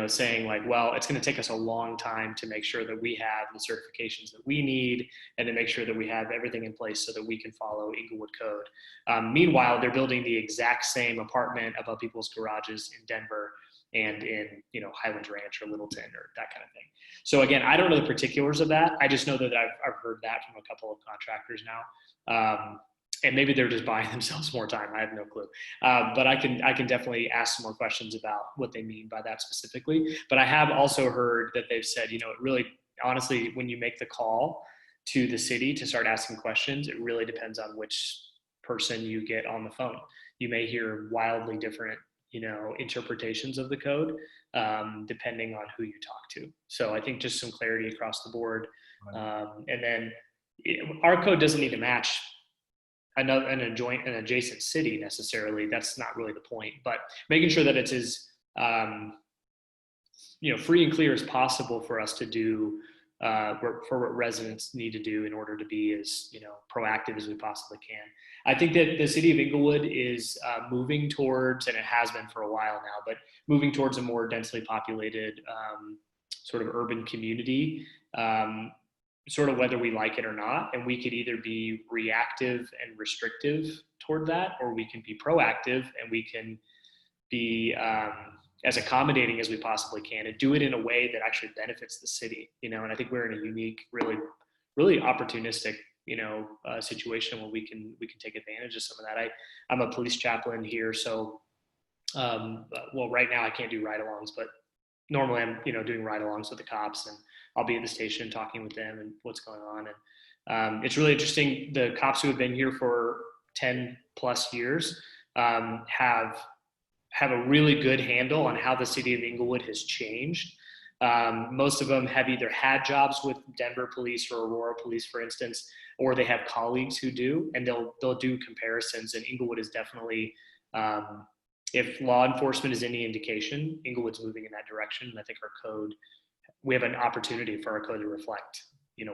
Speaker 7: saying like, well, it's going to take us a long time to make sure that we have the certifications that we need and to make sure that we have everything in place so that we can follow Englewood code. Meanwhile, they're building the exact same apartment above people's garages in Denver and in, Highlands Ranch or Littleton or that kind of thing. So again, I don't know the particulars of that. I just know that I've heard that from a couple of contractors now. And maybe they're just buying themselves more time. I have no clue. But I can definitely ask some more questions about what they mean by that specifically. But I have also heard that they've said, it really, honestly, when you make the call to the city to start asking questions, it really depends on which person you get on the phone. You may hear wildly different, interpretations of the code, depending on who you talk to. So I think just some clarity across the board. And then our code doesn't need to match an adjacent city necessarily. That's not really the point, but making sure that it's as free and clear as possible for us to do for what residents need to do in order to be as proactive as we possibly can. I think that the city of Englewood is moving towards, and it has been for a while now, but moving towards a more densely populated sort of urban community. Sort of whether we like it or not, and we could either be reactive and restrictive toward that, or we can be proactive and we can be as accommodating as we possibly can and do it in a way that actually benefits the city, and I think we're in a unique, really opportunistic, situation where we can take advantage of some of that. I'm a police chaplain here, so well, right now I can't do ride-alongs, but normally I'm, doing ride-alongs with the cops, and I'll be at the station talking with them and what's going on. And it's really interesting. The cops who have been here for 10 plus years have a really good handle on how the city of Englewood has changed. Most of them have either had jobs with Denver police or Aurora police, for instance, or they have colleagues who do, and they'll do comparisons. And Englewood is definitely, if law enforcement is any indication, Englewood's moving in that direction. And I think our code, we have an opportunity for our code to reflect,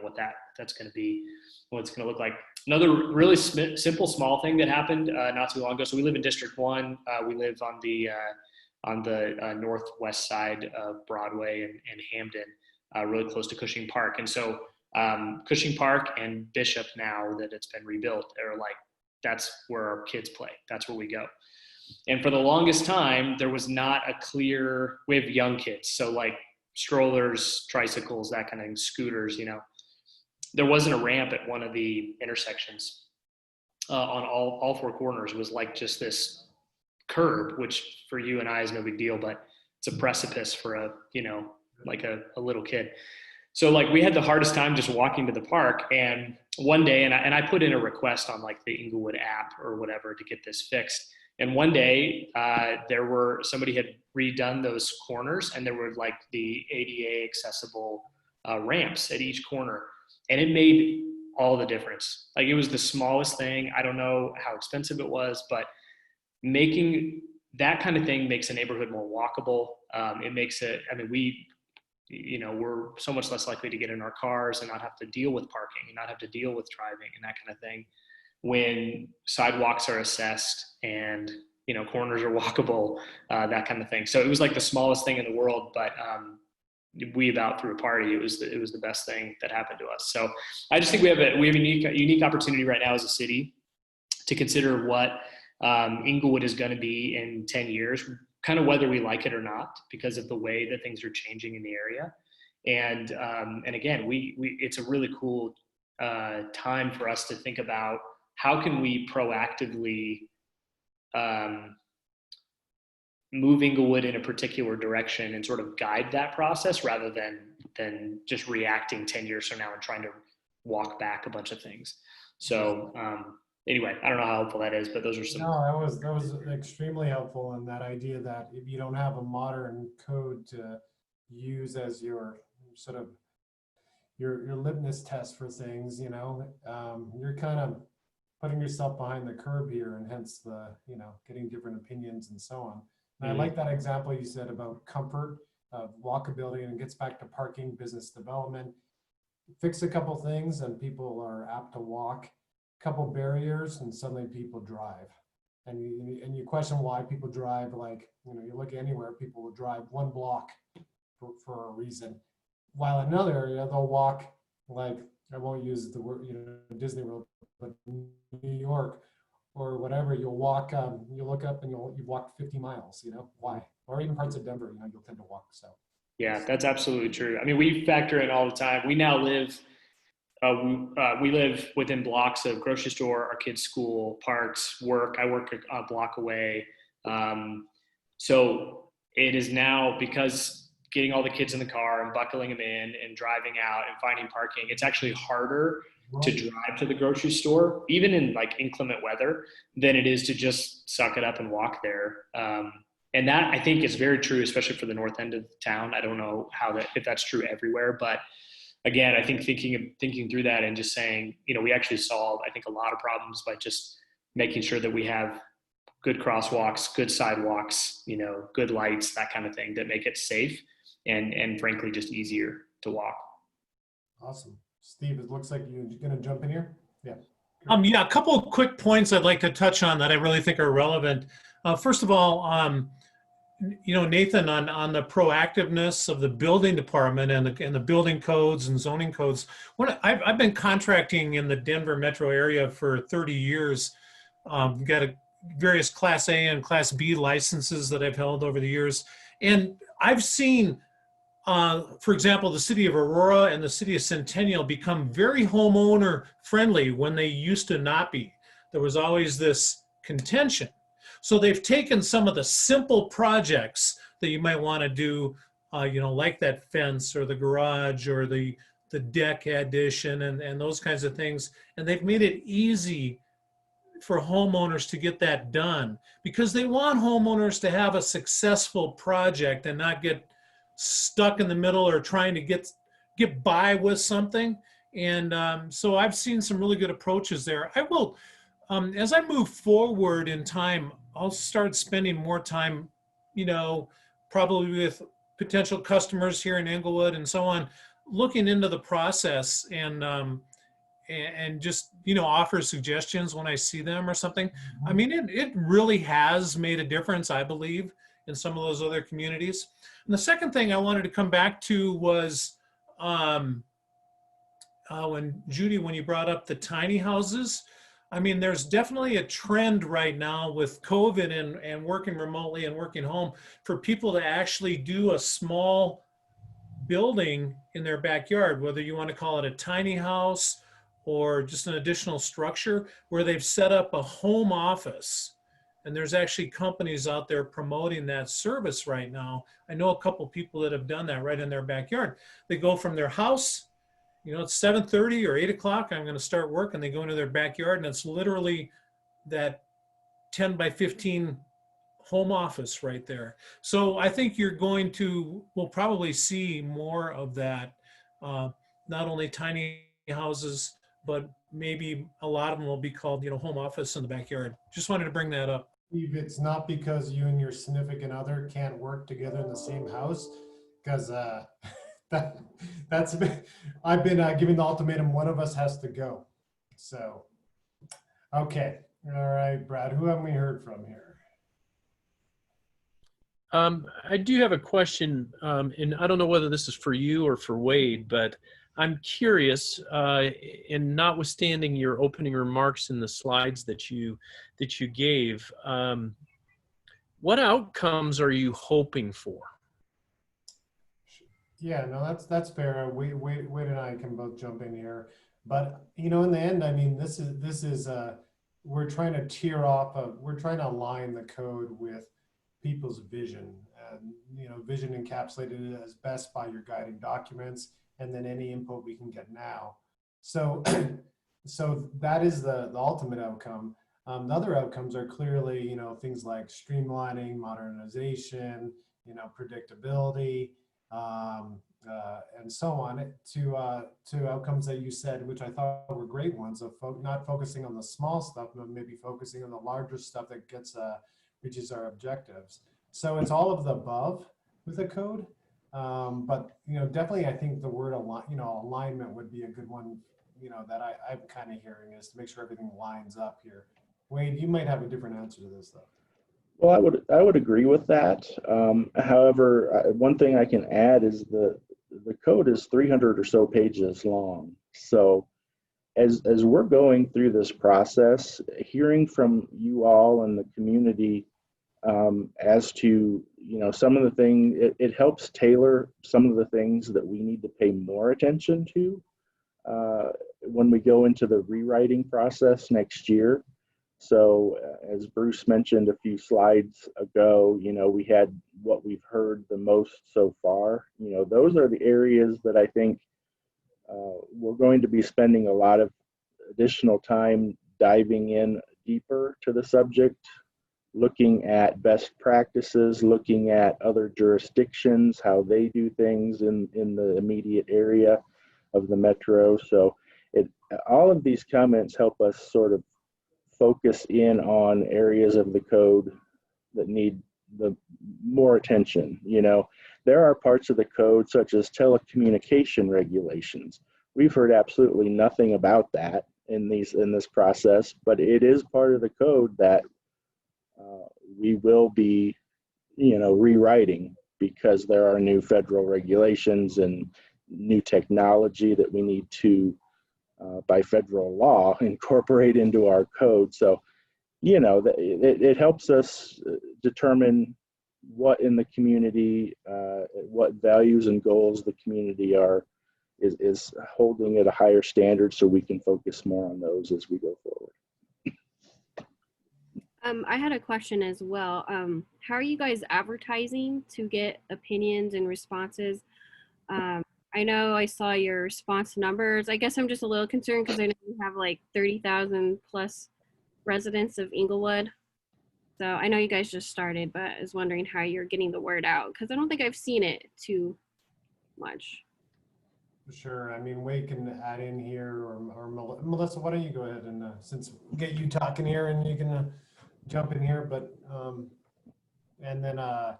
Speaker 7: what that's going to be, what it's going to look like. Another really simple, small thing that happened not too long ago. So we live in District 1. We live on the northwest side of Broadway and Hamden, really close to Cushing Park. And so Cushing Park and Bishop, now that it's been rebuilt, are like, that's where our kids play. That's where we go. And for the longest time, there was not a clear, we have young kids. So like strollers, tricycles, that kind of thing, scooters, there wasn't a ramp at one of the intersections on all four corners. It was like just this curb, which for you and I is no big deal, but it's a precipice for a little kid. So like we had the hardest time just walking to the park. And one day, and I put in a request on like the Englewood app or whatever to get this fixed. And one day somebody had redone those corners, and there were like the ADA accessible ramps at each corner. And it made all the difference. Like it was the smallest thing. I don't know how expensive it was, but making that kind of thing makes a neighborhood more walkable. It makes it, we're so much less likely to get in our cars and not have to deal with parking and not have to deal with driving and that kind of thing when sidewalks are assessed and, corners are walkable, that kind of thing. So it was like the smallest thing in the world, but we about threw a party. It was the best thing that happened to us. So I just think we have a unique opportunity right now as a city to consider what Englewood is going to be in 10 years, kind of whether we like it or not, because of the way that things are changing in the area. And again, it's a really cool time for us to think about how can we proactively move Englewood in a particular direction and sort of guide that process rather than just reacting 10 years from now and trying to walk back a bunch of things. So anyway, I don't know how helpful that is, but those are some.
Speaker 4: No, that was extremely helpful, and that idea that if you don't have a modern code to use as your sort of your litmus test for things, you're kind of putting yourself behind the curve here, and hence the getting different opinions and so on. And I like that example you said about comfort, walkability, and it gets back to parking, business development. Fix a couple things and people are apt to walk. Couple barriers and suddenly people drive. and you question why people drive, like, you look anywhere, people will drive one block for a reason, while in another area they'll walk, like, I won't use the word, Disney World, but New York or whatever, you'll walk, you look up and you've walked 50 miles, why? Or even parts of Denver, you'll tend to walk. So
Speaker 7: Yeah, that's absolutely true. I mean, we factor in all the time. We now live, we live within blocks of grocery store, our kids' school, parks, work. I work a block away. So it is now, because getting all the kids in the car and buckling them in and driving out and finding parking, it's actually harder to drive to the grocery store, even in like inclement weather, than it is to just suck it up and walk there. And that, I think, is very true, especially for the north end of town. I don't know if that's true everywhere, but again, I think thinking through that and just saying, we actually solve, I think, a lot of problems by just making sure that we have good crosswalks, good sidewalks, good lights, that kind of thing, that make it safe and frankly just easier to walk.
Speaker 4: Awesome. Steve, it looks like you're going to jump in here. Yeah.
Speaker 9: Yeah, a couple of quick points I'd like to touch on that I really think are relevant. First of all, Nathan, on the proactiveness of the building department and the building codes and zoning codes. I've been contracting in the Denver metro area for 30 years. Got various Class A and Class B licenses that I've held over the years. And I've seen, for example, the city of Aurora and the city of Centennial become very homeowner friendly when they used to not be. There was always this contention. So they've taken some of the simple projects that you might want to do, like that fence or the garage or the deck addition and those kinds of things. And they've made it easy for homeowners to get that done, because they want homeowners to have a successful project and not get stuck in the middle or trying to get by with something. And so I've seen some really good approaches there. I will, as I move forward in time, I'll start spending more time, probably with potential customers here in Englewood and so on, looking into the process and just, offer suggestions when I see them or something. I mean, it really has made a difference, I believe, in some of those other communities. And the second thing I wanted to come back to was when you brought up the tiny houses. I mean, there's definitely a trend right now with COVID and working remotely and working home for people to actually do a small building in their backyard, whether you want to call it a tiny house or just an additional structure, where they've set up a home office. And there's actually companies out there promoting that service right now. I know a couple people that have done that right in their backyard. They go from their house, it's 7:30 or 8 o'clock, I'm going to start work, and they go into their backyard, and it's literally that 10 by 15 home office right there. So I think we'll probably see more of that, not only tiny houses, but maybe a lot of them will be called, home office in the backyard. Just wanted to bring that up.
Speaker 4: Steve, it's not because you and your significant other can't work together in the same house, because I've been giving the ultimatum, one of us has to go. So, okay. All right, Brad, who haven't we heard from here?
Speaker 3: I do have a question, and I don't know whether this is for you or for Wade, but I'm curious, and notwithstanding your opening remarks in the slides that you gave, what outcomes are you hoping for?
Speaker 4: Yeah, no, that's fair. Wade and I can both jump in here, but in the end, I mean, this is we're trying to we're trying to align the code with people's vision, and vision encapsulated as best by your guiding documents, and then any input we can get now. So that is the ultimate outcome. The other outcomes are clearly, things like streamlining, modernization, predictability, and so on, to outcomes that you said, which I thought were great ones, of not focusing on the small stuff, but maybe focusing on the larger stuff that reaches our objectives. So it's all of the above with the code. But definitely, I think the word alignment would be a good one. That I'm kind of hearing, is to make sure everything lines up here. Wade, you might have a different answer to this though.
Speaker 6: Well, I would agree with that. However, one thing I can add is the code is 300 or so pages long. So as we're going through this process, hearing from you all and the community as to, you know, some of the things, it helps tailor some of the things that we need to pay more attention to when we go into the rewriting process next year. So as Bruce mentioned a few slides ago, you know, we had what we've heard the most so far. You know, those are the areas that I think we're going to be spending a lot of additional time diving in deeper to the subject, looking at best practices, looking at other jurisdictions, how they do things in the immediate area of the metro. So all of these comments help us sort of focus in on areas of the code that need the more attention. You know, there are parts of the code such as telecommunication regulations. We've heard absolutely nothing about that in this process, but it is part of the code that we will be, you know, rewriting because there are new federal regulations and new technology that we need to, by federal law, incorporate into our code. So, you know, it helps us determine what in the community, what values and goals the community is holding at a higher standard, so we can focus more on those as we go forward.
Speaker 11: I had a question as well. How are you guys advertising to get opinions and responses? I know I saw your response numbers. I guess I'm just a little concerned because I know you have like 30,000 plus residents of Englewood. So I know you guys just started, but I was wondering how you're getting the word out because I don't think I've seen it too much.
Speaker 4: Sure. I mean, Wade can add in here, or Melissa, why don't you go ahead and since get you talking here, and you can jump in here. But and then I'll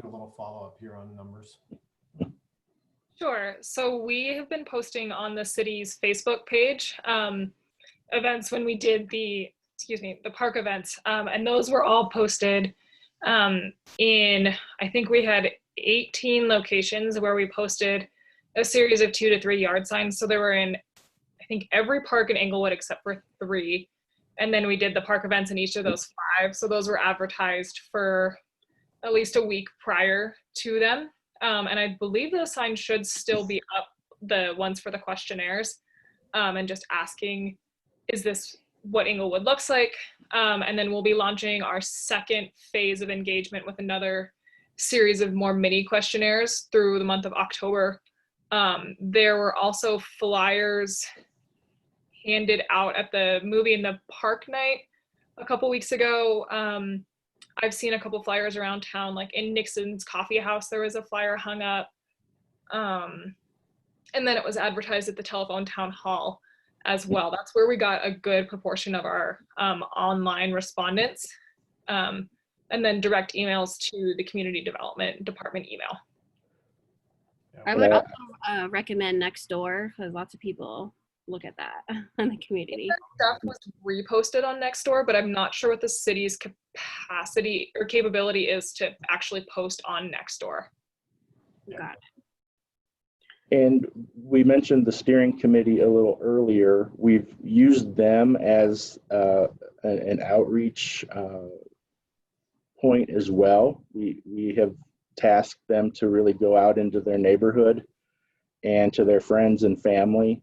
Speaker 4: do a little follow up here on numbers.
Speaker 12: Sure. So we have been posting on the city's Facebook page events when we did the park events, and those were all posted in, I think we had 18 locations where we posted a series of 2 to 3 yard signs. So they were in, I think, every park in Englewood except for 3. And then we did the park events in each of those 5. So those were advertised for at least a week prior to them. And I believe those signs should still be up, the ones for the questionnaires, and just asking, is this what Englewood looks like? And then we'll be launching our second phase of engagement with another series of more mini questionnaires through the month of October. There were also flyers handed out at the movie in the park night a couple weeks ago. I've seen a couple flyers around town, like in Nixon's coffee house, there was a flyer hung up. And then it was advertised at the telephone town hall as well. That's where we got a good proportion of our online respondents. And then direct emails to the community development department email.
Speaker 11: I would also recommend Nextdoor because lots of people look at that in the community.
Speaker 12: That stuff was reposted on Nextdoor, but I'm not sure what the city's capacity or capability is to actually post on Nextdoor.
Speaker 11: Got it.
Speaker 6: And we mentioned the steering committee a little earlier. We've used them as an outreach point as well. We have tasked them to really go out into their neighborhood and to their friends and family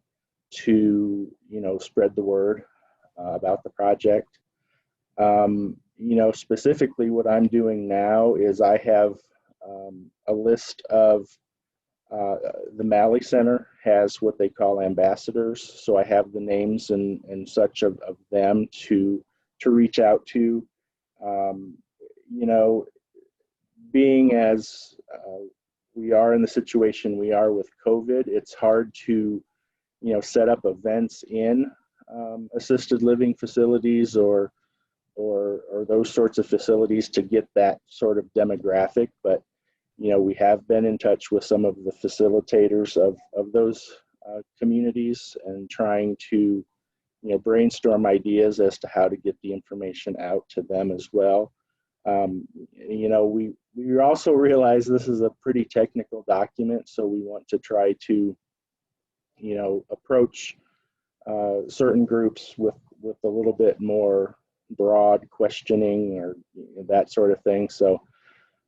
Speaker 6: to, you know, spread the word about the project. You know, specifically what I'm doing now is I have a list of the Malley Center has what they call ambassadors. So I have the names and such of them to reach out to. You know, being as we are in the situation we are with COVID, it's hard to, you know, set up events in assisted living facilities or those sorts of facilities to get that sort of demographic. But, you know, we have been in touch with some of the facilitators of those communities and trying to brainstorm ideas as to how to get the information out to them as well. We also realize this is a pretty technical document, so we want to try to, approach certain groups with a little bit more broad questioning or that sort of thing. So,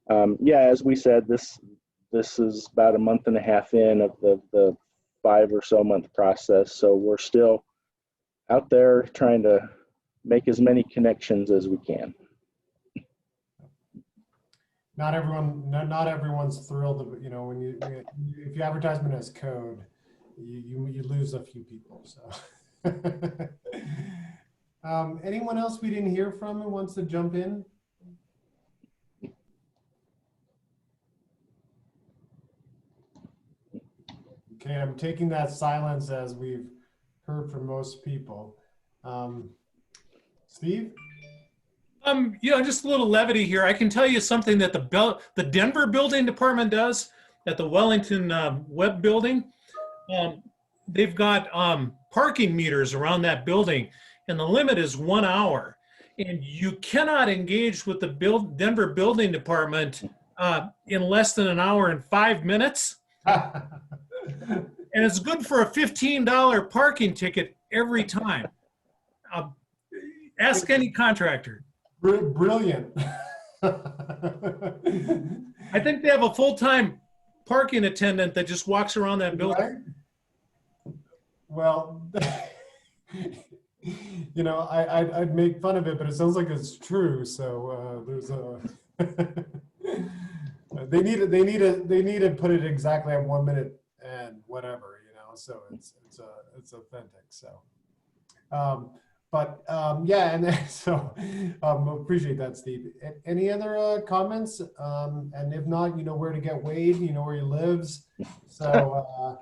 Speaker 6: as we said, this is about a month and a half in of the 5 or so month process. So we're still out there trying to make as many connections as we can.
Speaker 4: Not everyone's thrilled. If your advertisement has code, you lose a few people. So, anyone else we didn't hear from who wants to jump in? Okay, I'm taking that silence as we've heard from most people. Steve?
Speaker 9: Just a little levity here. I can tell you something that the Denver building department does at the Wellington Web building. They've got parking meters around that building, and the limit is 1 hour. And you cannot engage with the Denver building department in less than 1 hour and 5 minutes. And it's good for a $15 parking ticket every time. Ask any contractor.
Speaker 4: Brilliant.
Speaker 9: I think they have a full-time parking attendant that just walks around that building.
Speaker 4: Right? Well, I'd make fun of it, but it sounds like it's true. So there's a they need to put it exactly at 1 minute and whatever, so it's authentic. So and then, so appreciate that, Steve. Any other comments? And if not, you know where to get Wade, you know where he lives. So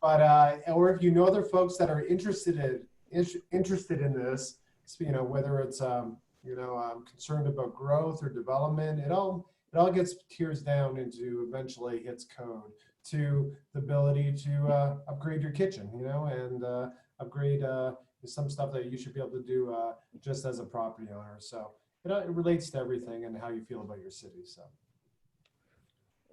Speaker 4: or if you know other folks that are interested in this, whether it's concerned about growth or development, it all gets tears down into eventually hits code to the ability to upgrade your kitchen, and upgrade some stuff that you should be able to do just as a property owner. So it relates to everything and how you feel about your city. So.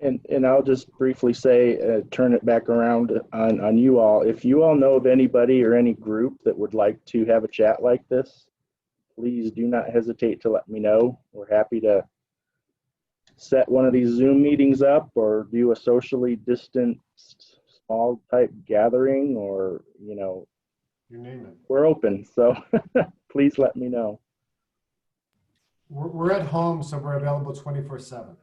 Speaker 6: And I'll just briefly say, turn it back around on you all. If you all know of anybody or any group that would like to have a chat like this, please do not hesitate to let me know. We're happy to set one of these Zoom meetings up or do a socially distanced small type gathering, or,
Speaker 4: you name it.
Speaker 6: We're open. So please let me know.
Speaker 4: We're at home, so we're available 24/7.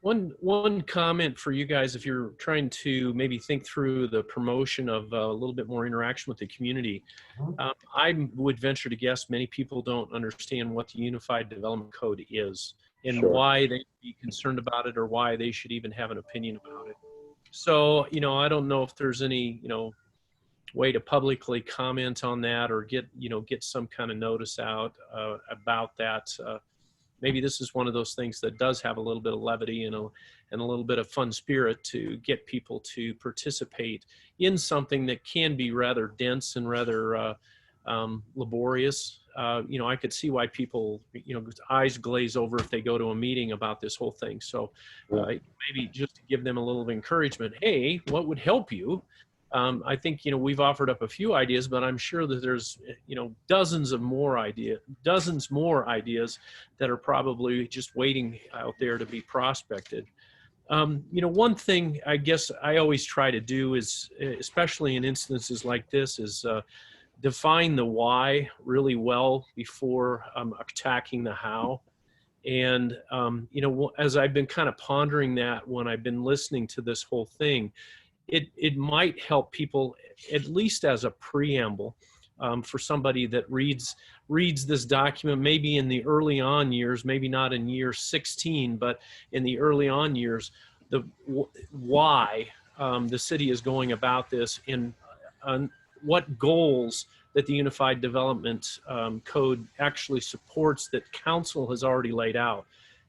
Speaker 3: One comment for you guys, if you're trying to maybe think through the promotion of a little bit more interaction with the community, I would venture to guess many people don't understand what the Unified Development Code is and why they should be concerned about it or why they should even have an opinion about it. So, I don't know if there's any, way to publicly comment on that or get some kind of notice out about that. Maybe this is one of those things that does have a little bit of levity and a little bit of fun spirit to get people to participate in something that can be rather dense and rather laborious. I could see why people, eyes glaze over if they go to a meeting about this whole thing. So maybe just to give them a little encouragement, hey, what would help you? I think, we've offered up a few ideas, but I'm sure that there's, dozens more ideas that are probably just waiting out there to be prospected. One thing I guess I always try to do is, especially in instances like this, is define the why really well before attacking the how. And, as I've been kind of pondering that when I've been listening to this whole thing, it might help people, at least as a preamble, for somebody that reads this document, maybe in the early on years, maybe not in year 16, but in the early on years, why the city is going about this and what goals that the Unified Development Code actually supports that council has already laid out.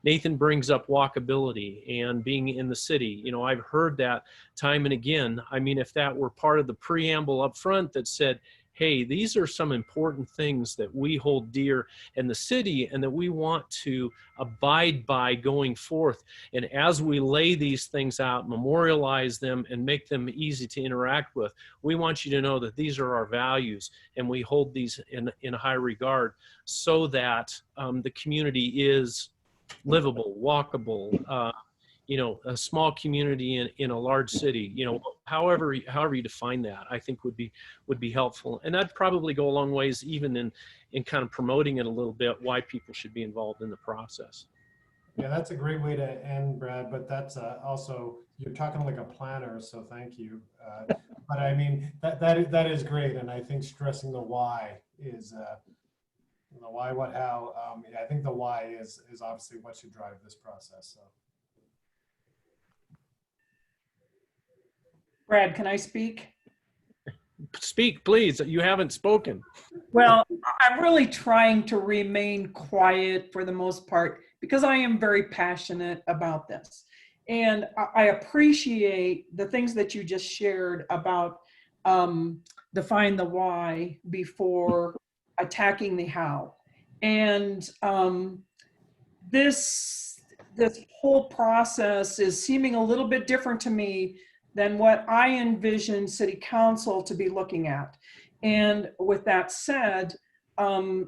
Speaker 3: Nathan brings up walkability and being in the city. You know, I've heard that time and again. I mean, if that were part of the preamble up front that said, hey, these are some important things that we hold dear in the city and that we want to abide by going forth. And as we lay these things out, memorialize them, and make them easy to interact with, we want you to know that these are our values and we hold these in high regard, so that the community is livable, walkable, you know, a small community in a large city, you know, however you define that, I think would be helpful. And that'd probably go a long ways even in kind of promoting it a little bit, why people should be involved in the process.
Speaker 4: Yeah, that's a great way to end, Brad, but that's also, you're talking like a planner, so thank you. But I mean, that is great. And I think stressing the why is, the why, what, how, yeah, I think the why is obviously what should drive this process, so.
Speaker 13: Brad, can I speak?
Speaker 3: Speak, please. You haven't spoken.
Speaker 13: Well, I'm really trying to remain quiet for the most part because I am very passionate about this. And I appreciate the things that you just shared about define the why before attacking the how. And this whole process is seeming a little bit different to me than what I envision City Council to be looking at. And with that said, I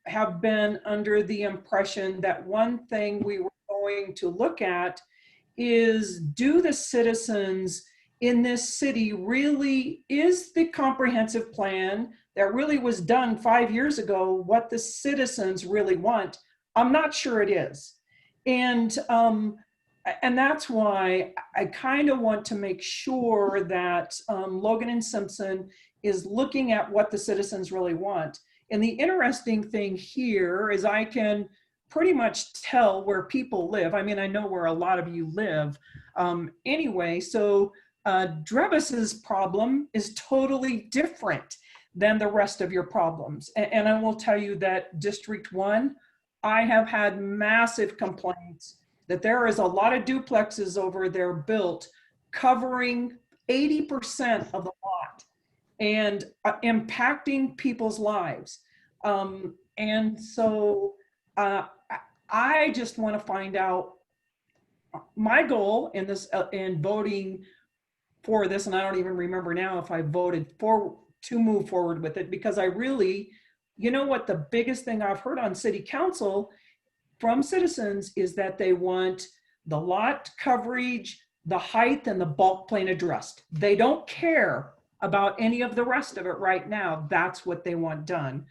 Speaker 13: have been under the impression that one thing we were going to look at is, do the citizens in this city really, is the comprehensive plan that really was done 5 years ago what the citizens really want? I'm not sure it is. And that's why I kind of want to make sure that Logan and Simpson is looking at what the citizens really want. And the interesting thing here is I can pretty much tell where people live. I mean, I know where a lot of you live anyway. So Drevis's problem is totally different than the rest of your problems. And I will tell you that District 1, I have had massive complaints that there is a lot of duplexes over there built covering 80% of the lot and impacting people's lives. And so I just want to find out, my goal in this, in voting for this, and I don't even remember now if I voted to move forward with it, because I really, you know what, the biggest thing I've heard on City Council from citizens is that they want the lot coverage, the height, and the bulk plane addressed. They don't care about any of the rest of it right now. That's what they want done.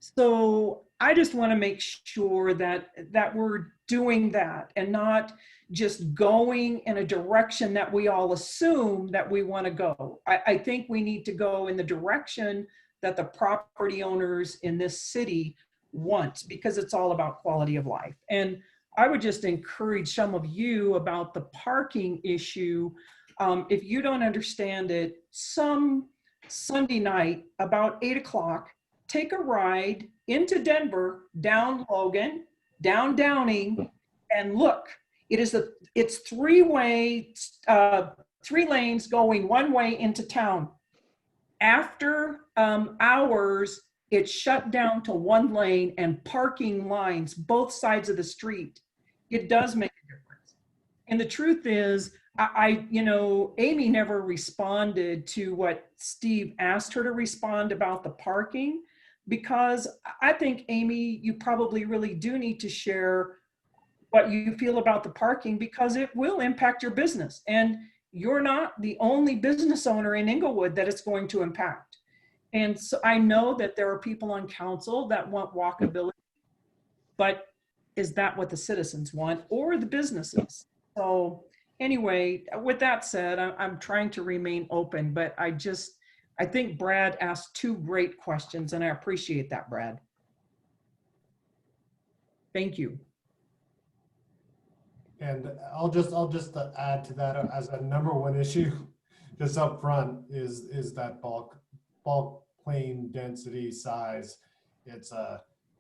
Speaker 13: So I just want to make sure that we're doing that and not just going in a direction that we all assume that we want to go. I think we need to go in the direction that the property owners in this city want, because it's all about quality of life. And I would just encourage some of you about the parking issue. If you don't understand it, some Sunday night about 8 o'clock, take a ride into Denver, down Logan, down Downing, and look. It's three lanes going one way into town. After hours, it's shut down to one lane and parking lines both sides of the street. It does make a difference. And the truth is, Amy never responded to what Steve asked her to respond about the parking, because I think, Amy, you probably really do need to share what you feel about the parking, because it will impact your business. And you're not the only business owner in Englewood that it's going to impact. And so I know that there are people on council that want walkability, but is that what the citizens want, or the businesses? So anyway, with that said, I'm trying to remain open, but I think Brad asked two great questions, and I appreciate that, Brad. Thank you.
Speaker 4: And I'll just add to that as a number one issue, just up front, is that bulk plane density size. It's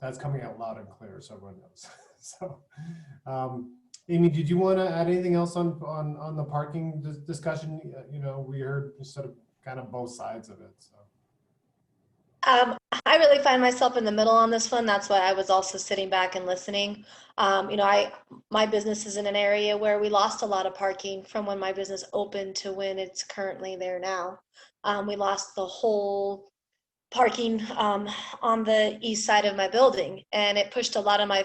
Speaker 4: That's coming out loud and clear, so everyone knows. So, Amy, did you want to add anything else on the parking discussion? You know, we heard sort of kind of both sides of it. So.
Speaker 10: I really find myself in the middle on this one. That's why I was also sitting back and listening. You know, my business is in an area where we lost a lot of parking from when my business opened to when it's currently there now. We lost the whole parking on the east side of my building, and it pushed a lot of my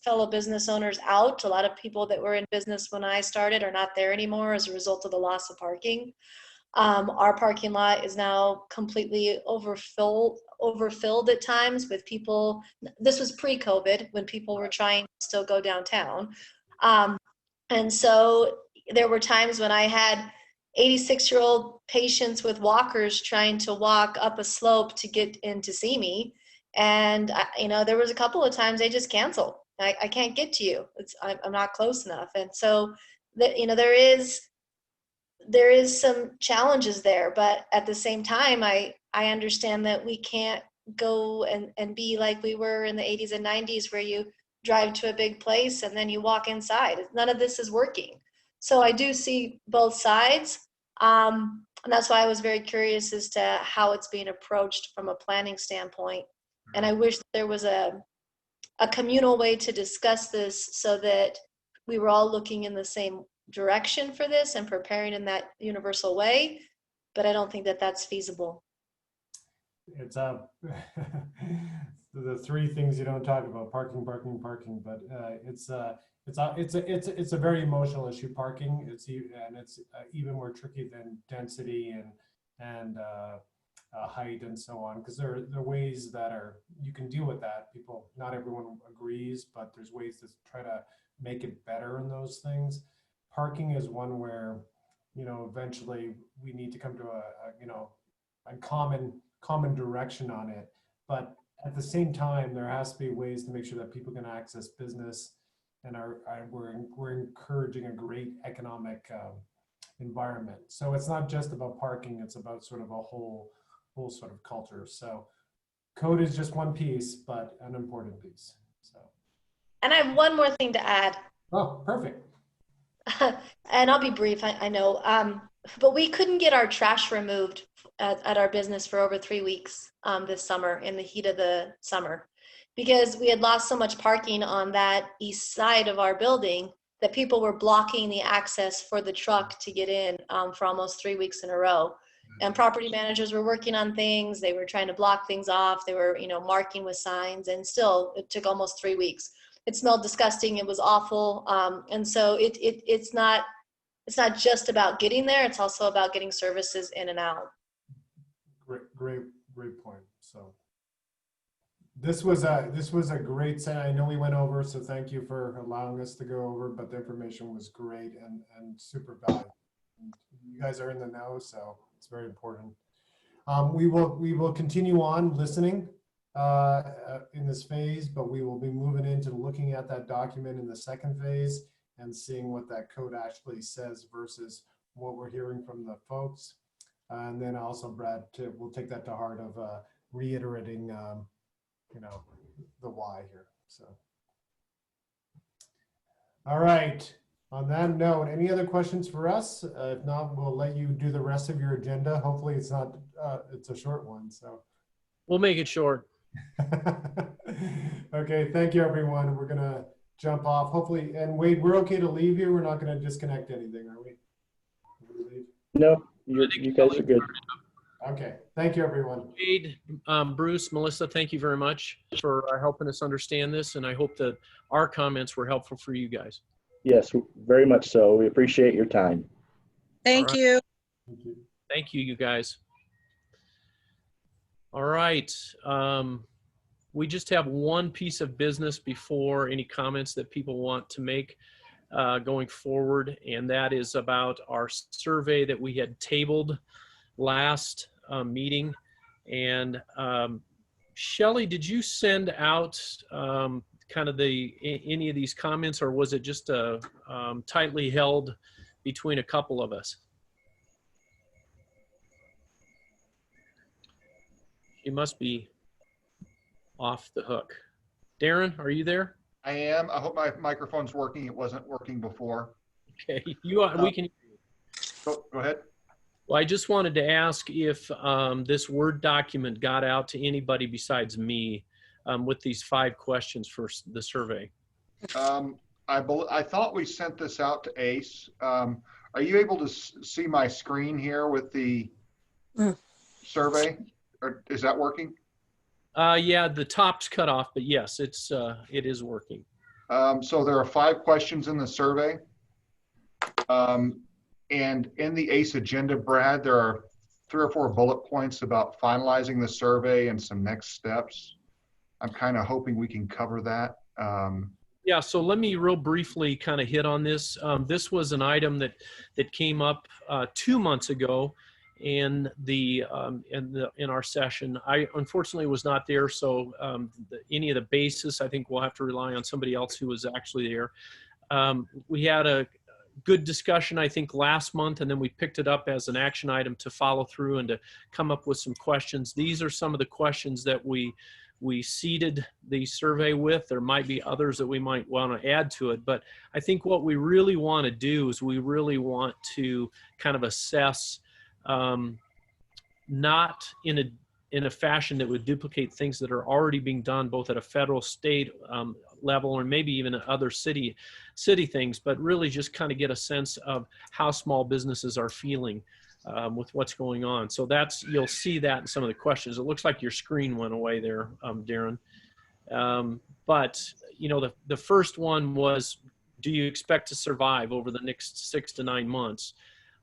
Speaker 10: fellow business owners out. A lot of people that were in business when I started are not there anymore as a result of the loss of parking. Our parking lot is now completely overfilled at times with people. This was pre-COVID when people were trying to still go downtown. And so there were times when I had 86-year-old patients with walkers trying to walk up a slope to get in to see me. And, you know, there was a couple of times they just canceled. I can't get to you. I'm not close enough. And so, you know, there is some challenges there, but at the same time, I understand that we can't go and be like we were in the 80s and 90s where you drive to a big place and then you walk inside. None of this is working. So I do see both sides. And that's why I was very curious as to how it's being approached from a planning standpoint. And I wish there was a communal way to discuss this so that we were all looking in the same direction for this and preparing in that universal way. But I don't think that that's feasible.
Speaker 4: It's the three things you don't talk about: parking, but it's a very emotional issue. Parking, it's even more tricky than density and height and so on, because there are ways that you can deal with that. Not everyone agrees, but there's ways to try to make it better in those things. Parking is one where, you know, eventually we need to come to a common direction on it. But at the same time, there has to be ways to make sure that people can access business, and we're encouraging a great economic environment. So it's not just about parking; it's about sort of a whole sort of culture. So code is just one piece, but an important piece. So.
Speaker 10: And I have one more thing to add.
Speaker 4: Oh, perfect.
Speaker 10: And I'll be brief, I know. But we couldn't get our trash removed at our business for over 3 weeks this summer, in the heat of the summer, because we had lost so much parking on that east side of our building that people were blocking the access for the truck to get in for almost 3 weeks in a row. And property managers were working on things. They were trying to block things off. They were, you know, marking with signs, and still it took almost 3 weeks. It smelled disgusting. It was awful. And so it's not just about getting there. It's also about getting services in and out.
Speaker 4: Great point. So this was a great set. I know we went over, so thank you for allowing us to go over, but the information was great and super valuable. You guys are in the know, so it's very important. We will continue on listening in this phase, but we will be moving into looking at that document in the second phase and seeing what that code actually says versus what we're hearing from the folks. And then also, Brad, we'll take that to heart of reiterating, you know, the why here. So, all right. On that note, any other questions for us? If not, we'll let you do the rest of your agenda. Hopefully, it's not it's a short one. So
Speaker 3: we'll make it short.
Speaker 4: Okay, thank you, everyone. We're gonna jump off. Hopefully, and Wade, we're okay to leave here. We're not gonna disconnect anything, are we?
Speaker 6: No, you guys are good.
Speaker 4: Okay, thank you, everyone.
Speaker 3: Wade, Bruce, Melissa, thank you very much for helping us understand this, and I hope that our comments were helpful for you guys.
Speaker 6: Yes, very much so. We appreciate your time.
Speaker 2: Thank you.
Speaker 4: Thank you.
Speaker 3: Thank you, you guys. All right. We just have one piece of business before any comments that people want to make going forward, and that is about our survey that we had tabled last meeting. And Shelley, did you send out kind of any of these comments, or was it just tightly held between a couple of us? She must be off the hook. Darren, are you there?
Speaker 1: I am. I hope my microphone's working. It wasn't working before.
Speaker 3: Okay, we can.
Speaker 1: Go ahead.
Speaker 3: Well, I just wanted to ask if this Word document got out to anybody besides me with these 5 questions for the survey.
Speaker 1: I thought we sent this out to ACE. Are you able to see my screen here with the survey? Or is that working?
Speaker 3: Yeah, the top's cut off, but yes, it is working.
Speaker 1: So there are 5 questions in the survey. And in the ACE agenda, Brad, there are 3 or 4 bullet points about finalizing the survey and some next steps. I'm kind of hoping we can cover that.
Speaker 3: Yeah, so let me real briefly kind of hit on this. This was an item that came up 2 months ago in our session. I unfortunately was not there, so any of the basis, I think we'll have to rely on somebody else who was actually there. We had a good discussion, I think, last month, and then we picked it up as an action item to follow through and to come up with some questions. These are some of the questions that we seeded the survey with. There might be others that we might want to add to it, but I think what we really want to do is we really want to kind of assess, not in a fashion that would duplicate things that are already being done both at a federal, state level, or maybe even other city things, but really just kind of get a sense of how small businesses are feeling with what's going on. So you'll see that in some of the questions. It looks like your screen went away there, Darren. But you know, the first one was, do you expect to survive over the next 6 to 9 months?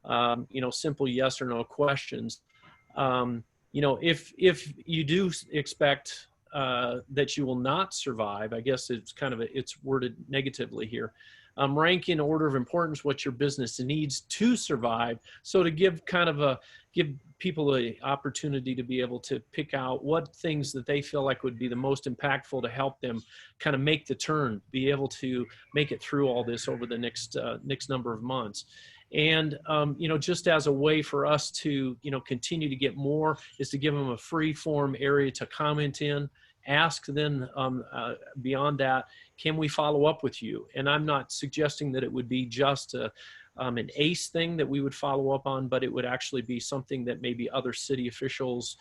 Speaker 3: You know, simple yes or no questions. You know, if you do expect that you will not survive, I guess it's worded negatively here. Rank in order of importance what your business needs to survive. So to give people the opportunity to be able to pick out what things that they feel like would be the most impactful to help them kind of make the turn, be able to make it through all this over the next number of months. And, you know, just as a way for us to, you know, continue to get more is to give them a free form area to comment in. Ask then beyond that, can we follow up with you? And I'm not suggesting that it would be just an ACE thing that we would follow up on, but it would actually be something that maybe other city officials,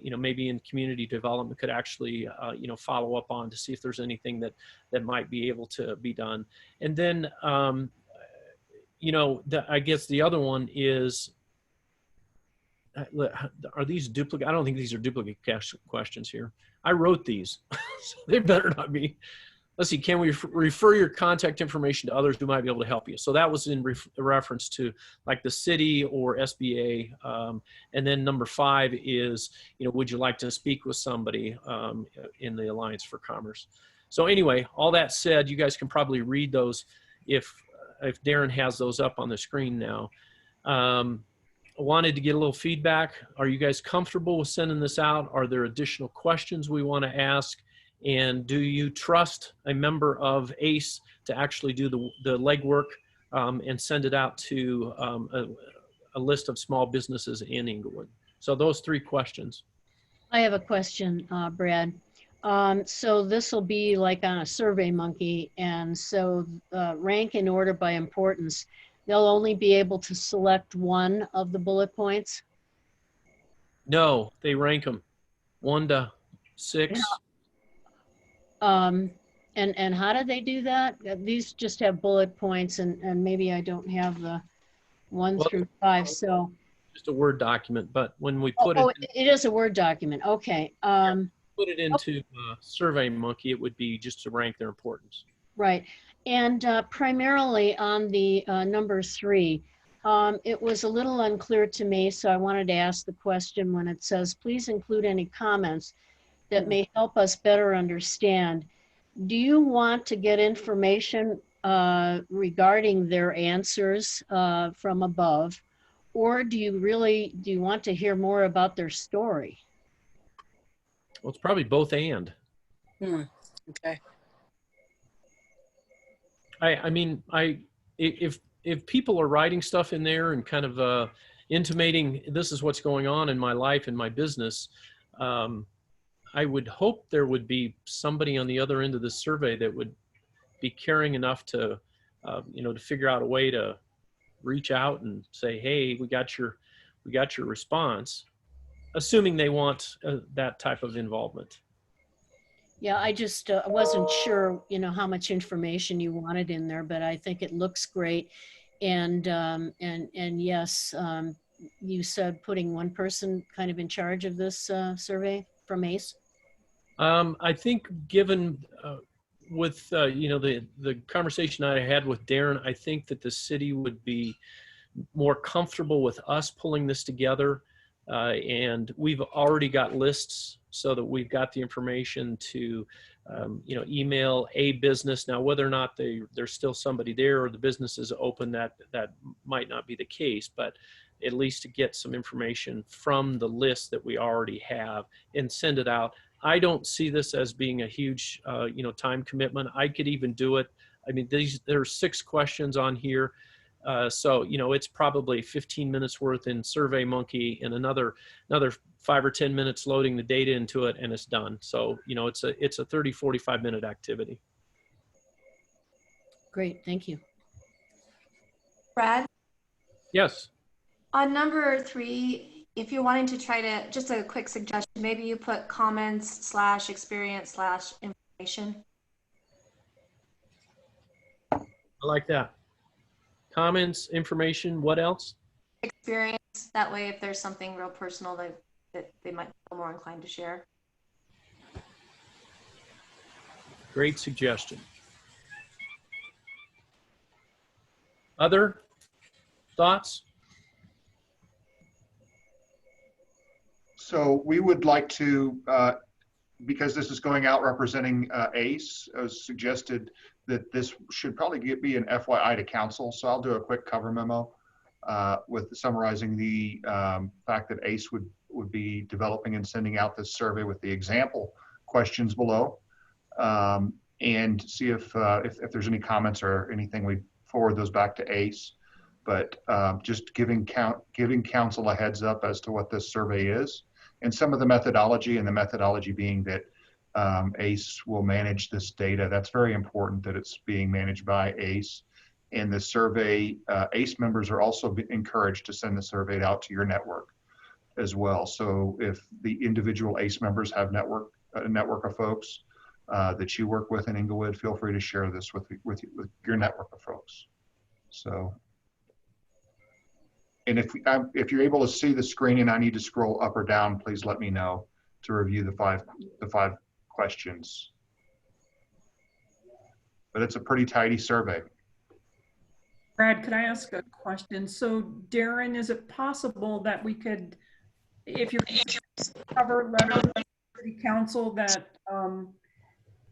Speaker 3: you know, maybe in community development could actually, you know, follow up on to see if there's anything that might be able to be done. And then, you know, I guess the other one is, are these duplicate? I don't think these are duplicate questions here. I wrote these, so they better not be. Let's see, can we refer your contact information to others who might be able to help you? So that was in reference to like the city or SBA. And then number 5 is, you know, would you like to speak with somebody in the Alliance for Commerce? So anyway, all that said, you guys can probably read those if Darren has those up on the screen now. I wanted to get a little feedback. Are you guys comfortable with sending this out? Are there additional questions we want to ask? And do you trust a member of ACE to actually do the legwork and send it out to a list of small businesses in Englewood? So those 3 questions.
Speaker 8: I have a question, Brad. So this will be like on a Survey Monkey, and so rank in order by importance. They'll only be able to select one of the bullet points?
Speaker 3: No, they rank them 1 to 6.
Speaker 8: And how do they do that? These just have bullet points, and maybe I don't have the 1 through 5. So
Speaker 3: just a Word document, but when we put
Speaker 8: it is a Word document. Okay.
Speaker 3: Put it into Survey Monkey, it would be just to rank their importance.
Speaker 8: Right. And primarily on the number 3, it was a little unclear to me, so I wanted to ask the question when it says, please include any comments that may help us better understand. Do you want to get information regarding their answers from above, or do you want to hear more about their story?
Speaker 3: Well, it's probably both and.
Speaker 2: Okay.
Speaker 3: I mean, if people are writing stuff in there and kind of intimating this is what's going on in my life and my business, I would hope there would be somebody on the other end of the survey that would be caring enough to, to figure out a way to reach out and say, hey, we got your response, assuming they want that type of involvement.
Speaker 8: Yeah, I just wasn't sure, how much information you wanted in there, but I think it looks great. And yes, you said putting one person kind of in charge of this survey from ACE.
Speaker 3: I think given with the conversation I had with Darren, I think that the city would be more comfortable with us pulling this together, and we've already got lists so that we've got the information to email a business. Now, whether or not there's still somebody there or the business is open, that might not be the case, but at least to get some information from the list that we already have and send it out. I don't see this as being a huge, time commitment. I could even do it. I mean, there's 6 questions on here. So, it's probably 15 minutes worth in SurveyMonkey and another 5 or 10 minutes loading the data into it, and it's done. So, it's a 30, 45 minute activity.
Speaker 8: Great, thank you.
Speaker 10: Brad?
Speaker 3: Yes.
Speaker 10: On number 3, if you're wanting to try to, just a quick suggestion, maybe you put comments / experience / information.
Speaker 3: I like that. Comments, information, what else?
Speaker 10: Experience. That way, if there's something real personal that they might feel more inclined to share.
Speaker 3: Great suggestion. Other thoughts?
Speaker 1: So we would like to, because this is going out representing ACE, suggested that this should probably be an FYI to council. So I'll do a quick cover memo with summarizing the fact that ACE would be developing and sending out this survey with the example questions below, and see if there's any comments or anything, we forward those back to ACE. But just giving council a heads up as to what this survey is and some of the methodology, and the methodology being that ACE will manage this data. That's very important that it's being managed by ACE. And the survey, ACE members are also encouraged to send the survey out to your network as well. So if the individual ACE members have a network of folks that you work with in Englewood, feel free to share this with your network of folks. So, and if you're able to see the screen and I need to scroll up or down, please let me know to review the five questions. But it's a pretty tidy survey.
Speaker 13: Brad, could I ask a question? So Darren, is it possible that we could, if you're cover letter to City Council, that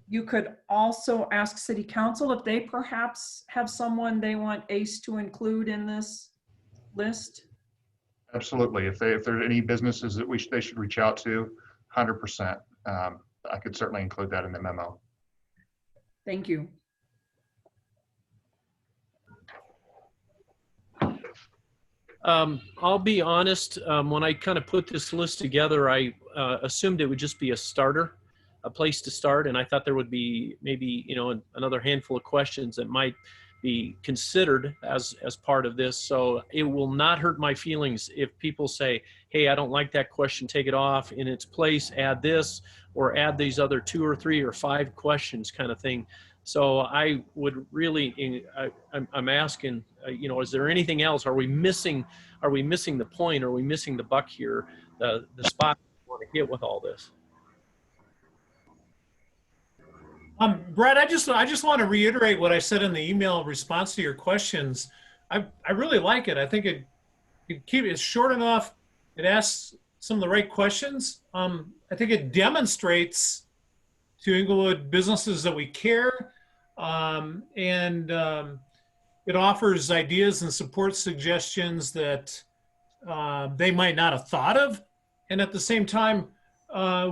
Speaker 13: you could also ask City Council if they perhaps have someone they want ACE to include in this list?
Speaker 1: Absolutely. If there are any businesses that they should reach out to, 100%. I could certainly include that in the memo.
Speaker 13: Thank you.
Speaker 3: I'll be honest, when I kind of put this list together, I assumed it would just be a starter, a place to start, and I thought there would be maybe another handful of questions that might be considered as part of this. So it will not hurt my feelings if people say, hey, I don't like that question, take it off. In its place, add this, or add these other 2 or 3 or 5 questions kind of thing. So I would really, I'm asking, is there anything else? Are we missing the point? Are we missing the buck here? The spot we want to hit with all this?
Speaker 9: Brad, I just want to reiterate what I said in the email response to your questions. I really like it. I think it's short enough. It asks some of the right questions. I think it demonstrates to Englewood businesses that we care, and it offers ideas and support suggestions that they might not have thought of, and at the same time,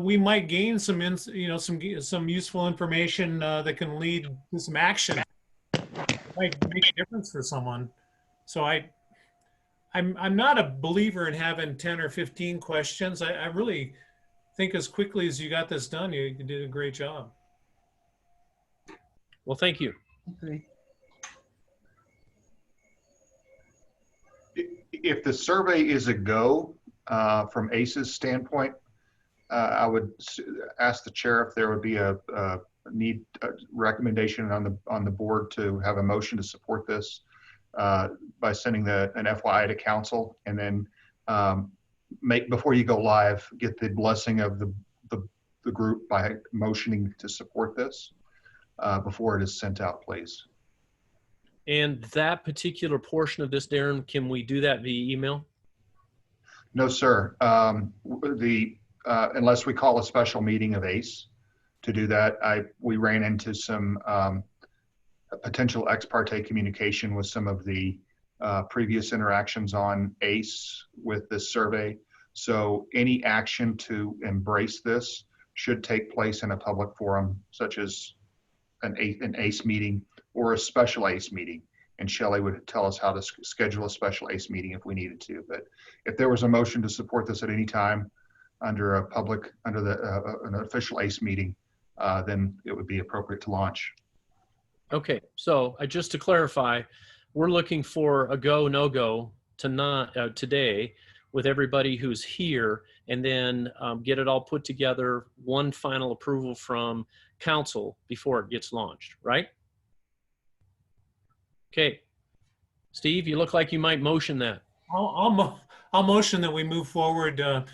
Speaker 9: we might gain some useful information that can lead to some action. It might make a difference for someone. So I'm not a believer in having 10 or 15 questions. I really think as quickly as you got this done, you did a great job.
Speaker 3: Well, thank you.
Speaker 13: Okay.
Speaker 1: If the survey is a go from ACE's standpoint, I would ask the chair if there would be a recommendation on the board to have a motion to support this by sending an FYI to council, and then before you go live, get the blessing of the group by motioning to support this before it is sent out, please.
Speaker 3: And that particular portion of this, Darren, can we do that via email?
Speaker 1: No, sir. Unless we call a special meeting of ACE to do that, we ran into some potential ex parte communication with some of the previous interactions on ACE with this survey. So any action to embrace this should take place in a public forum, such as an ACE meeting or a special ACE meeting. And Shelley would tell us how to schedule a special ACE meeting if we needed to. But if there was a motion to support this at any time under an official ACE meeting, then it would be appropriate to launch.
Speaker 3: Okay, so just to clarify, we're looking for a go, no go today with everybody who's here, and then get it all put together, one final approval from council before it gets launched, right? Okay, Steve, you look like you might motion that.
Speaker 9: I'll motion that we move forward to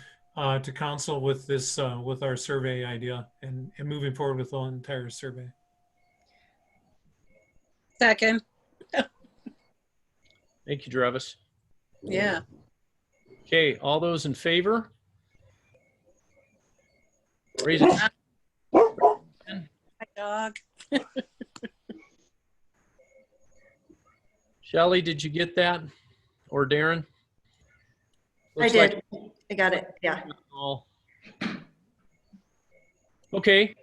Speaker 9: council with this with our survey idea and moving forward with the entire survey.
Speaker 2: Second.
Speaker 3: Thank you, Travis.
Speaker 2: Yeah.
Speaker 3: Okay, all those in favor? Raise it.
Speaker 2: Hi, dog.
Speaker 3: Shelley, did you get that? Or Darren?
Speaker 5: I did. I got it. Yeah.
Speaker 3: Okay.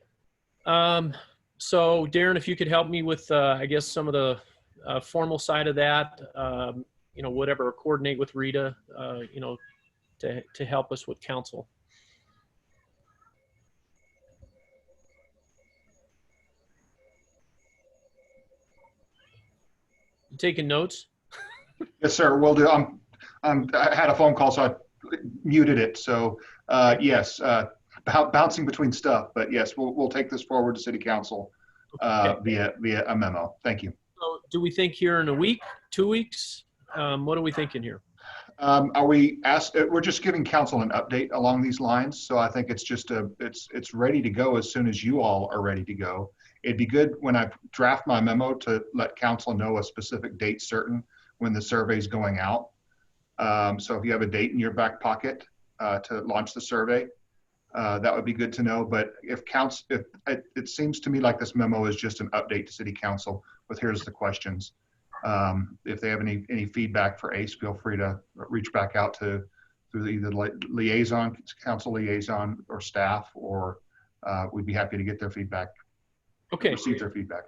Speaker 3: So Darren, if you could help me with, I guess, some of the formal side of that, you know, whatever, coordinate with Rita, you know, to help us with council. You taking notes?
Speaker 1: Yes, sir. Will do. I had a phone call, so I muted it. So yes, bouncing between stuff, but yes, we'll take this forward to City Council via a memo. Thank you.
Speaker 3: So do we think here in a week, 2 weeks? What are we thinking here?
Speaker 1: Are we asked? We're just giving council an update along these lines. So I think it's just it's ready to go as soon as you all are ready to go. It'd be good when I draft my memo to let council know a specific date certain when the survey is going out. So if you have a date in your back pocket to launch the survey, that would be good to know. But if it seems to me like this memo is just an update to City Council with here's the questions. If they have any feedback for ACE, feel free to reach back out through either liaison, council liaison, or staff, or we'd be happy to get their feedback.
Speaker 3: Okay.
Speaker 1: Receive their feedback.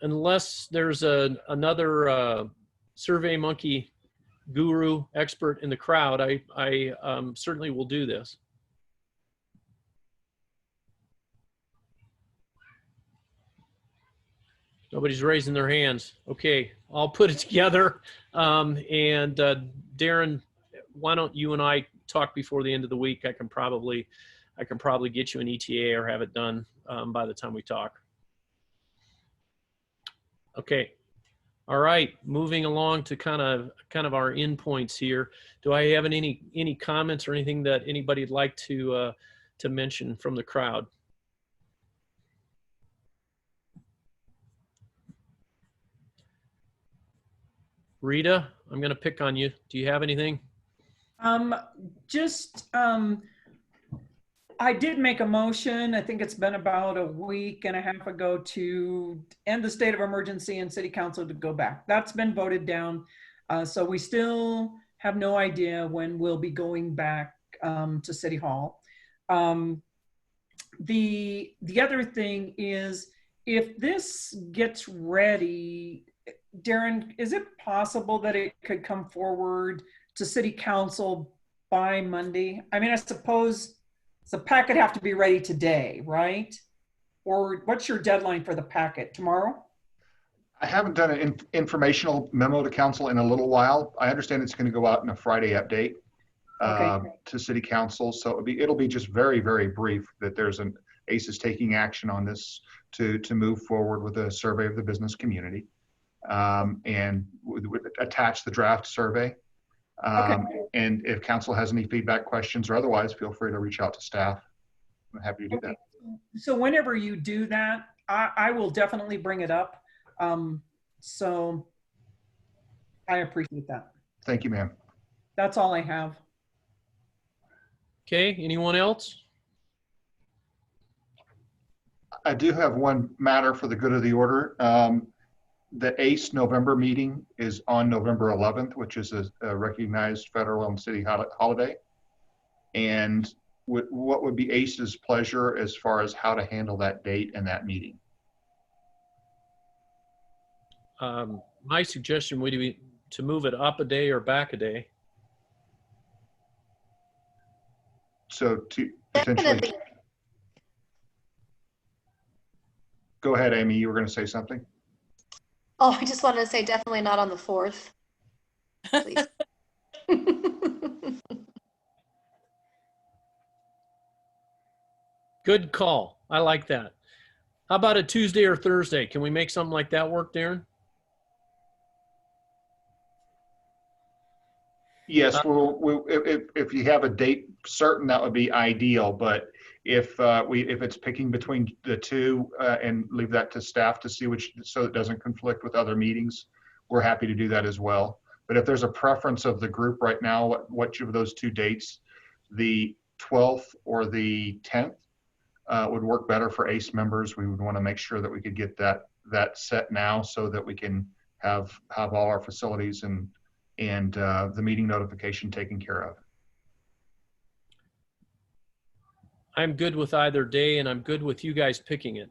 Speaker 3: Unless there's another Survey Monkey guru expert in the crowd, I certainly will do this. Nobody's raising their hands. Okay, I'll put it together. And Darren, why don't you and I talk before the end of the week? I can probably get you an ETA or have it done by the time we talk. Okay. All right. Moving along to kind of our endpoints here. Do I have any comments or anything that anybody'd like to mention from the crowd? Rita, I'm going to pick on you. Do you have anything?
Speaker 13: I did make a motion, I think it's been about a week and a half ago, to end the state of emergency and City Council to go back. That's been voted down. So we still have no idea when we'll be going back to City Hall. The other thing is, if this gets ready, Darren, is it possible that it could come forward to City Council by Monday? I mean, I suppose Does the packet have to be ready today, right? Or what's your deadline for the packet? Tomorrow?
Speaker 1: I haven't done an informational memo to council in a little while. I understand it's going to go out in a Friday update to city council. So it'll be just very, very brief that there's an ACE is taking action on this to move forward with a survey of the business community, and would attach the draft survey. And if council has any feedback, questions, or otherwise, feel free to reach out to staff. I'm happy to do that.
Speaker 13: So whenever you do that, I will definitely bring it up. So I appreciate that.
Speaker 1: Thank you, ma'am.
Speaker 13: That's all I have.
Speaker 3: Okay, anyone else?
Speaker 1: I do have one matter for the good of the order. The ACE November meeting is on November 11th, which is a recognized federal and city holiday. And what would be ACE's pleasure as far as how to handle that date and that meeting?
Speaker 3: My suggestion would be to move it up a day or back a day.
Speaker 1: So to potentially, go ahead, Amy, you were going to say something?
Speaker 10: Oh, I just wanted to say definitely not on the 4th. Please.
Speaker 3: Good call. I like that. How about a Tuesday or Thursday? Can we make something like that work, Darren?
Speaker 1: Yes, if you have a date certain, that would be ideal. But if it's picking between the two and leave that to staff to see which, so it doesn't conflict with other meetings, we're happy to do that as well. But if there's a preference of the group right now, which of those two dates, the 12th or the 10th would work better for ACE members. We would want to make sure that we could get that set now so that we can have all our facilities and the meeting notification taken care of.
Speaker 3: I'm good with either day, and I'm good with you guys picking it.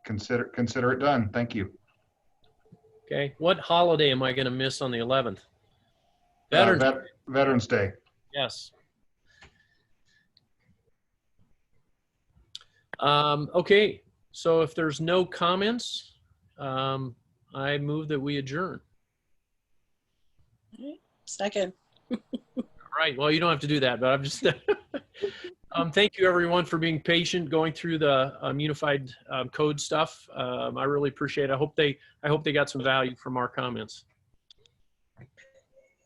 Speaker 1: Consider it done. Thank you.
Speaker 3: Okay. What holiday am I going to miss on the 11th?
Speaker 1: Veterans Day.
Speaker 3: Yes. Okay. So if there's no comments, I move that we adjourn.
Speaker 2: Second.
Speaker 3: All right. Well, you don't have to do that, but I'm just. Thank you, everyone, for being patient going through the unified code stuff. I really appreciate it. I hope they got some value from our comments.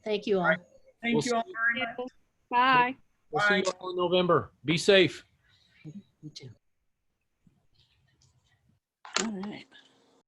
Speaker 8: Thank you all.
Speaker 13: Thank you all very much.
Speaker 11: Bye.
Speaker 3: We'll see you all in November. Be safe.
Speaker 2: You too. All right.